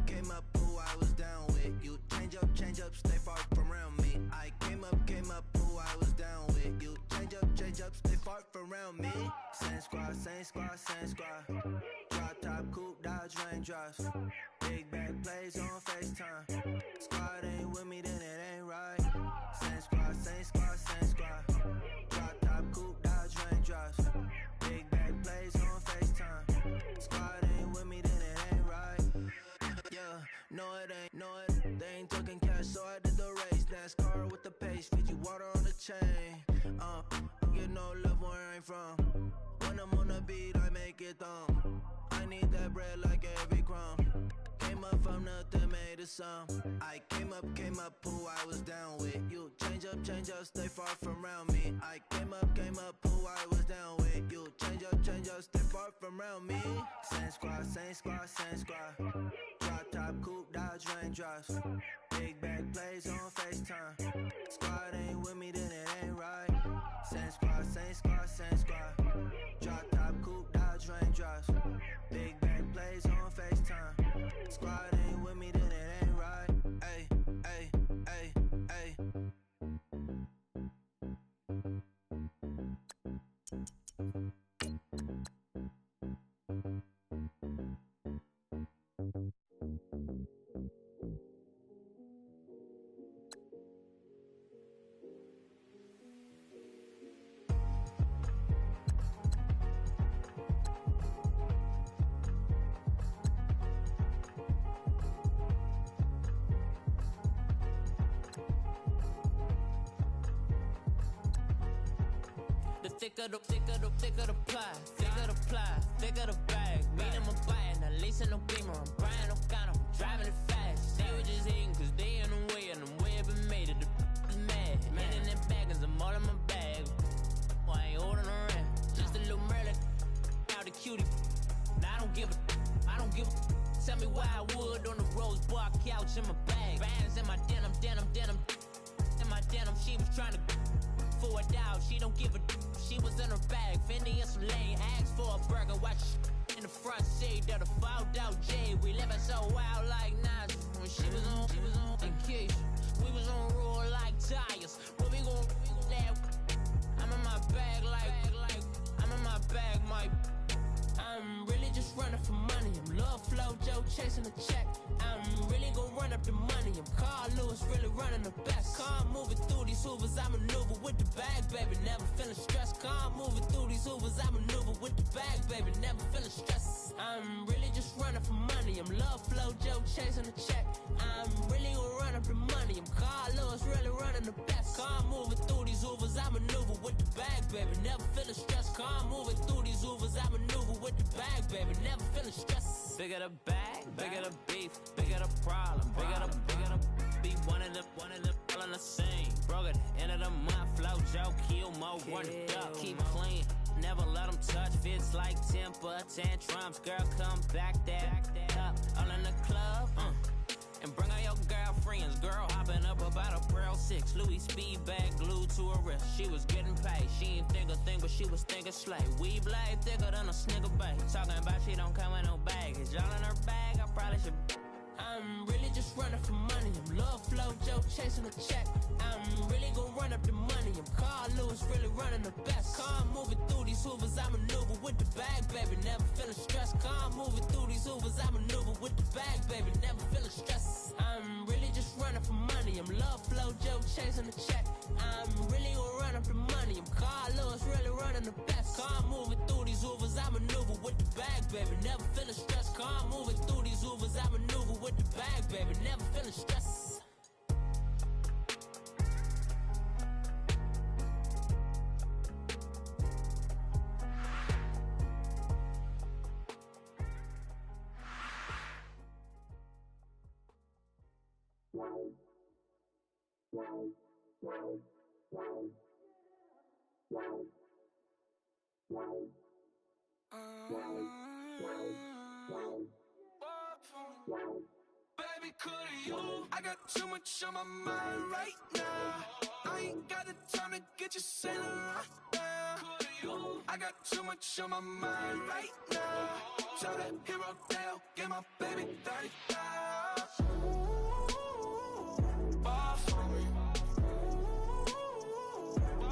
who I was down with. You change up, stay far from around me. I came up, who I was down with. You change up, stay far from around me. Same squad, same squad, same squad. Drop top, coupe, Dodge raindrops. Big back plays on FaceTime. Squad ain't with me, then it ain't right. Same squad, same squad, same squad. Drop top, coupe, Dodge raindrops. no it ain't, they ain't talking cash, so I did the race. NASCAR with the pace, feed you water on the chain. Get no love where I ain't from. When I'm on the beat, I make it thumb. I need that bread like every crumb. Came up from nothing, made a sum. I came up, who I was down with. You change up, stay far from around me. I came up, who I was down with. You change up, stay far from around me. Same squad. Drop top, coupe, Dodge raindrops. Big bag plays on FaceTime. Squad ain't with me, then it ain't right. Same squad. Drop top, coupe, Dodge raindrops. Big bag plays on FaceTime. Squad ain't with me, then it ain't right. Ay. The thicker the pie, thicker the bag. Mean I'm a buying, at least in no beamer. I'm buying no gun, I'm driving it fast. They were just hating cause they in the way, and the way I've been made it, the is mad. Man in them baggins, I'm all in my bag. I ain't holding around, just a little Merlin, out the cutie. Now I don't give a. Tell me why I would on the rose bar couch in my bag. Bands in my denim. In my denim, she was trying to for a doubt, she don't give a. She was in her bag, Fendi and some lane. Asked for a burger, watch in the front seat of the fouled out J. We living so wild like Nas. When she was on vacation, we was on roll like tires. Where we gon' laugh? I'm in my bag like I'm in my bag, my. I'm really just running for money. I'm love flow, Joe chasing a check. I'm really gon' run up the money. I'm Carl Lewis, really running the best. Car moving through these Hoovers, I maneuver with the bag, baby. Never feeling stressed. Car moving through these Hoovers, I maneuver with the bag, baby. Never feeling stressed. I'm really just running for money. I'm love flow, Joe chasing a check. I'm really gon' run up the money. I'm Carl Lewis, really running the best. Car moving through these Hoovers, I maneuver with the bag, baby. Never feeling stressed. Car moving through these Hoovers, I maneuver with the bag, baby. Never feeling stressed. Bigger the bag, bigger the beef, bigger the problem, bigger the beef. One of them all in the same. Broke at the end of the month, flow, Joe, kill, mo, run it up, keep clean. Never let them touch, fits like temper tantrums. Girl, come back that up, all in the club, and bring all your girlfriends. Girl hopping up about a Pearl 6 Louis speed bag glued to her wrist. She was getting paid, she ain't think a thing, but she was thinking slay. We blade thicker than a snicker bag. Talking about she don't come with no baggage. Y'all in her bag, I probably should. I'm really just running for money. I'm love flow, Joe chasing a check. I'm really gon' run up the money. I'm Carl Lewis, really running the best. Car moving through these Hoovers, I maneuver with the bag, baby. Never feeling stressed. Car moving through these Hoovers, I maneuver with the bag, baby. Never feeling stressed. I'm really just running for money. I'm love flow, Joe chasing a check. I'm really gon' run up the money. I'm Carl Lewis, really running the best. Car moving through these Hoovers, I maneuver with the bag, baby. Never feeling stressed. Car moving through these Hoovers, I maneuver with the bag, baby. Never feeling stressed. Baby, could you? I got too much on my mind right now. I ain't got the time to get you sailing right now. I got too much on my mind right now. Tell that hero Dale, get my baby 30,000. Ball for me.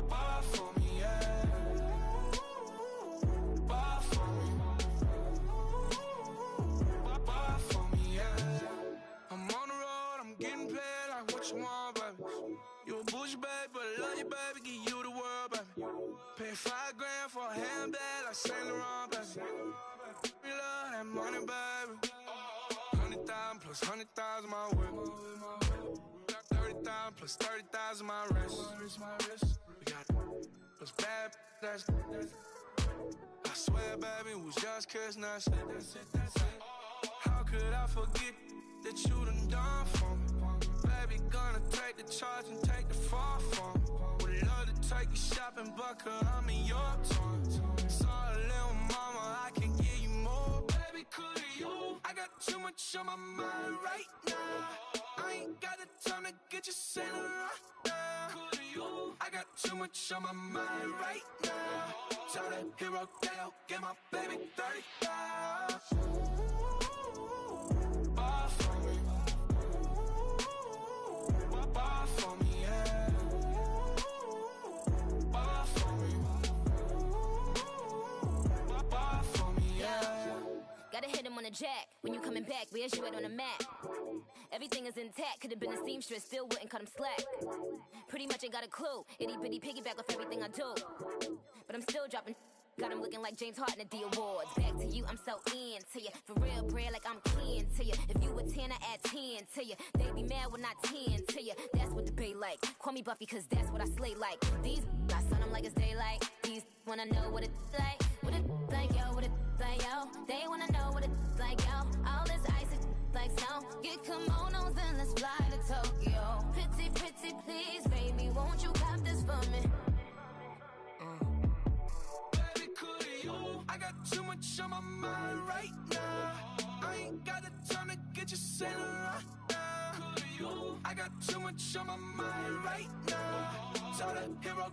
Ball for me, yeah. Ball for me. Ball for me, yeah. I'm on the road, I'm getting paid like what you want, baby. You a bougie, baby, but I love you, baby. Give you the world, baby. Pay $5 for a handbag like Saint Laurent, baby. We love that money, baby. 100,000 plus plus 100,000 my whip. 30,000 plus 30,000 my wrist. We got plus bad, that's I swear, baby, it was just kiss, that's it. How could I forget that you done for me? Baby, gonna take the charge and take the fall for me. Would love to take you shopping, but I'm in your town. Sorry, little mama, I can give you more. Baby, could you? I got too much on my mind right now. I ain't got the time to get you sitting right now. Could you? I got too much on my mind right now. Tell the hero, get my baby 30,000. Buy for me. Buy for me, yeah. Buy for me. Buy for me, yeah. Gotta hit him on the jack. When you coming back, where's you at on the map? Everything is intact. Could've been a seamstress, still wouldn't cut him slack. Pretty much ain't got a clue. Itty bitty piggyback off everything I do. But I'm still dropping. Got him looking like James Harden at the awards. Back to you, I'm so into you. For real, bread, like I'm kin to you. If you a 10, I add 10 to you. They be mad when I 10 to you. That's what the bay like. Call me Buffy, cause that's what I slay like. These, I son them like it's daylight. These wanna know what it's like. What it like, yo, what it like, yo. They wanna know what it's like, yo. All this ice is like snow. Get kimonos and let's fly to Tokyo. Pretty, pretty, please, baby, won't you cop this for me? I got too much on my mind right now. I ain't got the time to get you sitting right now. I got too much on my mind right now. Tell the hero,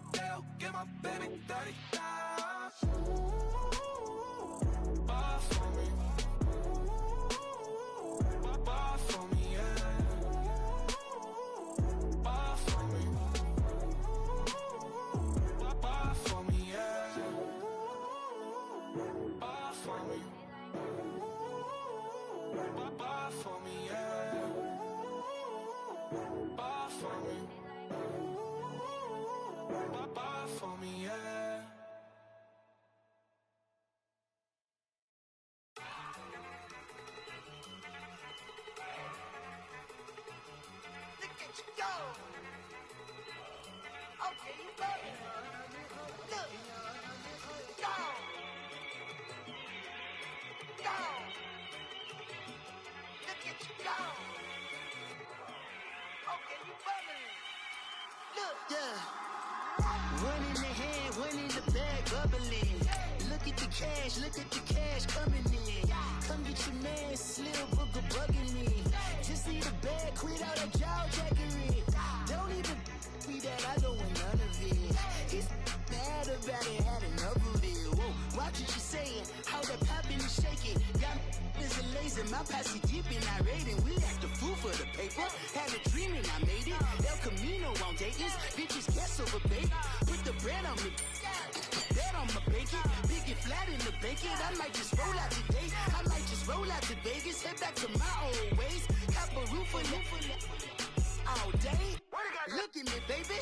get my baby 30,000. Buy for me. Buy for me, yeah. Buy for me. Buy for me, yeah. Buy for me. Buy for me, yeah. Buy for me. Buy for me, yeah. Look at you go. Okay, you ready? Look. Go. Go. Look at you go. Okay, you bubbling. Look. Yeah. One in the hand, one in the bag, bubbling. Look at the cash coming in. Come get your man, Slim Booger bugging me. Just need a bag, quit all that jaw jackery. Don't even be that, I don't want none of it. It's bad about it, had enough of it. Whoa, watch what you saying, how that poppin' and shaking. Got is a laser, my posse deep and I raiding. We act the fool for the paper. Had a dream and I made it. El Camino on Dayton's, bitches guess over bait. Put the bread on me. Bet on my bacon, big and flat in the bacon. I might just roll out today. I might just roll out to Vegas, head back to my old ways. Cop a roof all day. Look at me, baby.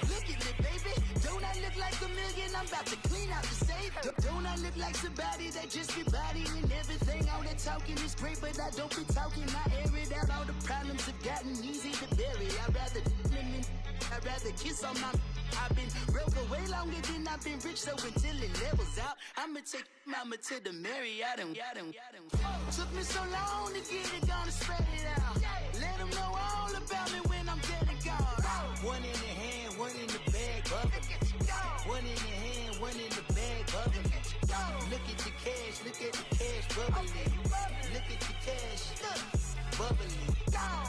Look at me, baby. Don't I look like a million? I'm about to clean out the safe. Don't I look like somebody that just be bodying everything? All that talking is great, but I don't be talking. I air it out. All the problems have gotten easy to bury. I'd rather kiss on my. I've been broke way longer than I've been rich, so until it levels out, I'ma take mama to the Marriott and took me so long to get it, gonna spread it out. Let them know all about me when I'm dead and gone. One in the hand, one in the bag, bubbling. One in the hand, one in the bag, bubbling. Look at the cash, bubbling. Look at the cash, bubbling.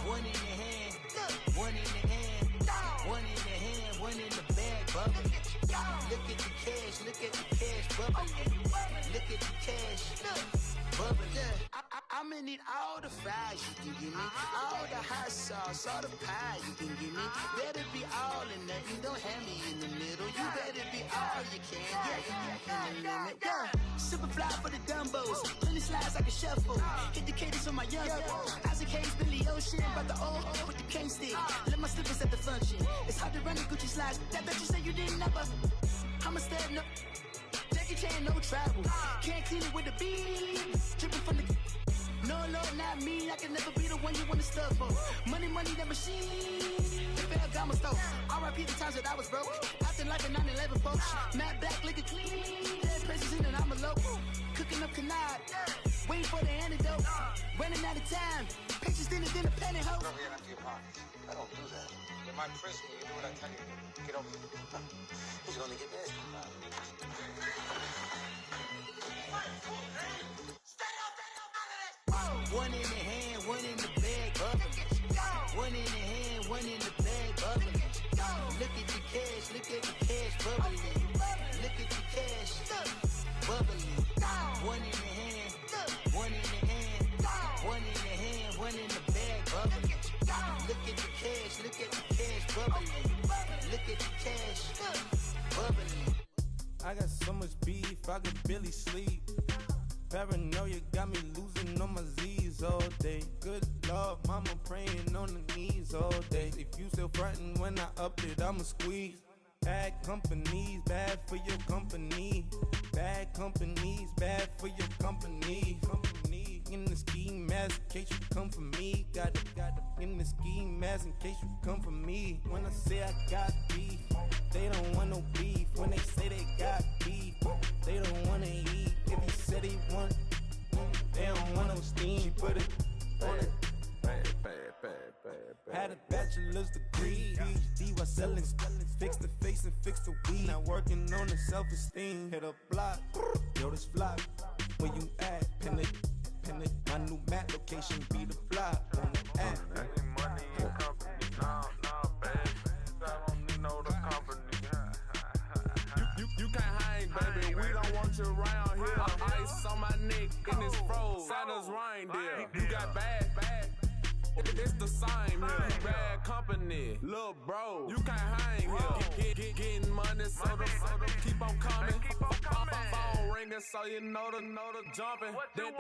One in the hand, one in the hand, one in the hand, one in the bag, bubbling. Look at the cash, bubbling. Look at the cash, bubbling. I'ma need all the fries you can give me, all the hot sauce, all the pie you can give me. Better be all or nothing, don't have me in the middle. You better be all you can, yeah. Super fly for the Dumbos, plenty slides like a shuffle. Hit the cadence on my young Isaac Hayes, Billy Ocean, about the old with the cane stick. Let my slippers at the function. It's hard to run the Gucci slides. That bet you say you didn't never. I'ma stand up. Jackie Chan, no travel. Can't clean it with the beat. Dripping from the No, Lord, not me. I can never be the one you wanna stuff for. Money, that machine. The Ferragamo store. R.I.P. the times that I was broke. Acting like a 9/11 folks. Matte black, liquor clean. Dead presents in and I'm alone. Cooking up canard. Waiting for the antidote. Running out of time. Pictures thinner than a penny hoe. I don't do that. You might press me. You do what I tell you. Get over here. He's gonna get this. One in the hand, one in the bag, bubbling. One in the hand, one in the bag, bubbling. Look at the cash, bubbling. Look at the cash, bubbling. One in the hand, one in the hand, one in the hand, one in the bag, bubbling. Look at the cash, bubbling. Look at the cash, bubbling. I got so much beef, I could barely sleep. Paranoia got me losing on my Z's all day. Good Lord, mama praying on the knees all day. If you still frontin' when I up it, I'ma squeeze. Bad companies, bad for your company. Bad companies, bad for your company. Company in the ski mask in case you come for me. Got it in the ski mask in case you come for me. When I say I got beef, they don't want no beef. When they say they got beef, they don't wanna eat. If he said he want, they don't want no steam. She put it on it. Had a bachelor's degree, PhD while selling. Fix the face and fix the weed. Now working on the self-esteem. Hit a block, yo this fly. Where you at? Pin it. My new map location be the fly on the app. Money and company, nah, baby. I don't need no the company. You can't hang, baby. We don't want you around here. Ice on my neck in this froze. Santa's reindeer. You got bad. It's the same here. Bad company, little bro. You can't hang here. Getting money, so the keep on coming. Phone ringing, so you know the jumping. They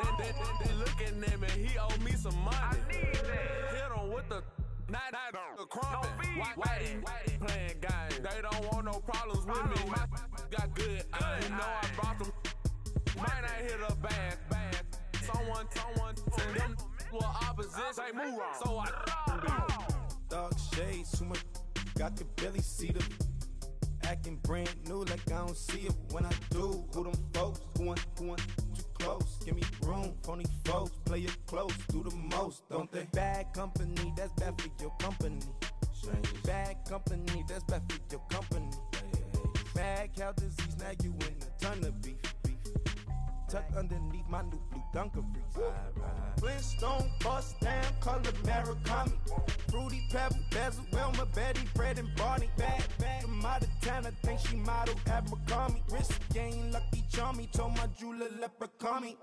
looking at me. He owe me some money. Hit him with the not the crumping. Whitey playing games. They don't want no problems with me. My got good aim. You know I brought them. Might not hit a bad. Someone send them. Well, opposition, they move wrong. So I Dark shades, too much. I could barely see them. Acting brand new like I don't see it when I do. Who them folks? Who want too close? Give me room, phony folks. Play it close, do the most, don't they? Bad company, that's bad for your company. Bad company, that's bad for your company. Bad cow disease, now you in a ton of beef. Tucked underneath my new blue Dunkaroos. Flintstone, bust down, color Murakami. Fruity Pebble, Bezel, Wilma, Betty, Fred, and Barney. Bad from out of town, I think she modeled at McCarmy. Wrist game, Lucky Charmy, told my jeweler leprechaun me.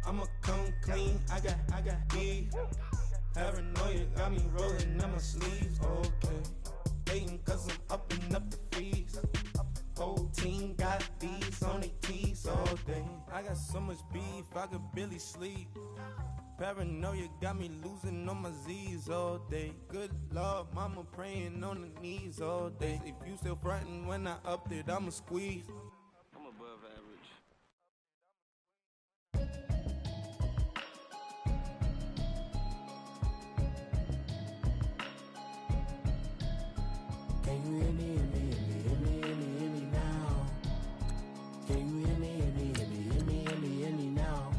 I'ma come clean, I got beef. Paranoia got me rolling on my sleeves, okay. Hating cause I'm upping up the fees. Whole team got these on their tees all day. I got so much beef, I could barely sleep. Paranoia got me losing on my Z's all day. Good Lord, mama praying on the knees all day. If you still frontin' when I upped it, I'ma squeeze. I'm above average. Can you hear me, hear me, hear me, hear me, hear me, hear me now? Can you hear me, hear me, hear me, hear me, hear me, hear me now?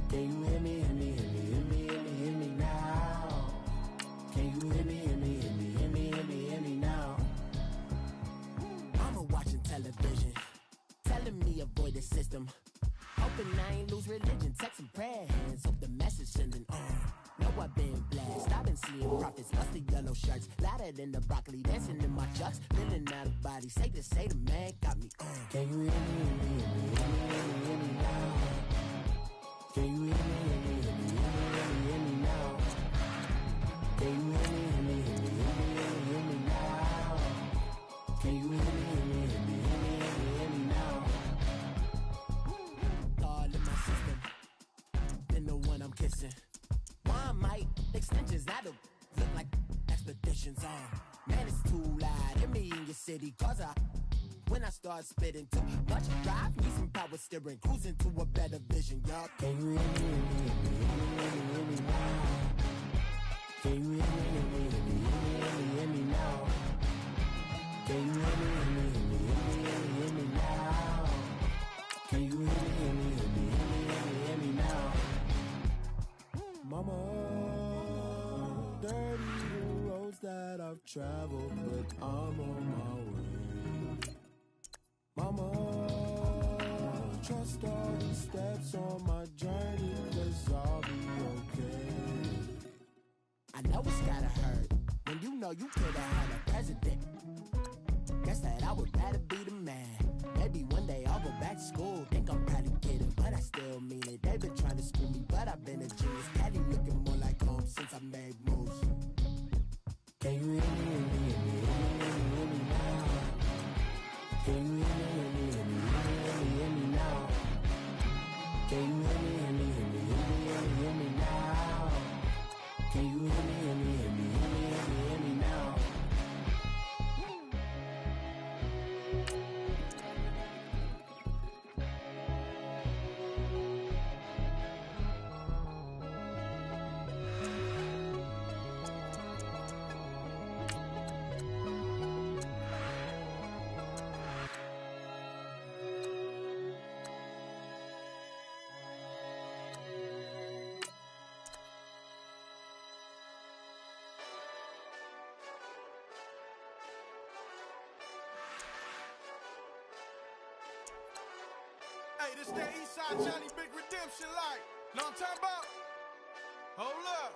Can you hear me, hear me, hear me, hear me, hear me, hear me now? Can you hear me, hear me, hear me, hear me, hear me, hear me now? Mama watching television, telling me avoid the system. Hoping I ain't lose religion, texting prayer hands, hope the message sending on. Know I've been blessed, I've been seeing prophets, musty yellow shirts, louder than the broccoli, dancing in my chucks, feeling out of body, say the man got me on. Can you hear me, hear me, hear me, hear me, hear me, hear me now? Can you hear me, hear me, hear me, hear me, hear me, hear me now? Can you hear me, hear me, hear me, hear me, hear me, hear me now? Can you hear me, hear me, hear me, hear me, hear me, hear me now? God in my system, then the one I'm kissing. One might extensions that'll look like expeditions on. Man, it's too loud. Hear me in your city, cause I when I start spitting. Too much drive, need some power steering, cruising to a better vision, y'all. Can you hear me, hear me now? Can you hear me, hear me now? Can you hear me, hear me now? Can you hear me, hear me now? Mama, dirty the roads that I've traveled, but I'm on my way. Mama, trust all the steps on my journey, 'cause I'll be okay. I know it's gotta hurt when you know you could've had a president. Guess that I would rather be the man. Maybe one day I'll go back to school. Think I'm probably kidding, but I still mean it. They've been trying to school me, but I've been a genius. Caddy looking more like home since I made moves. Can you hear me, hear me, hear me, hear me now? Can you hear me, hear me, hear me, hear me now? Can you hear me, hear me, hear me, hear me now? Can you hear me, hear me, hear me, hear me now? Hey, this that Eastside Johnny Big Redemption like. Know what I'm talking about? Hold up.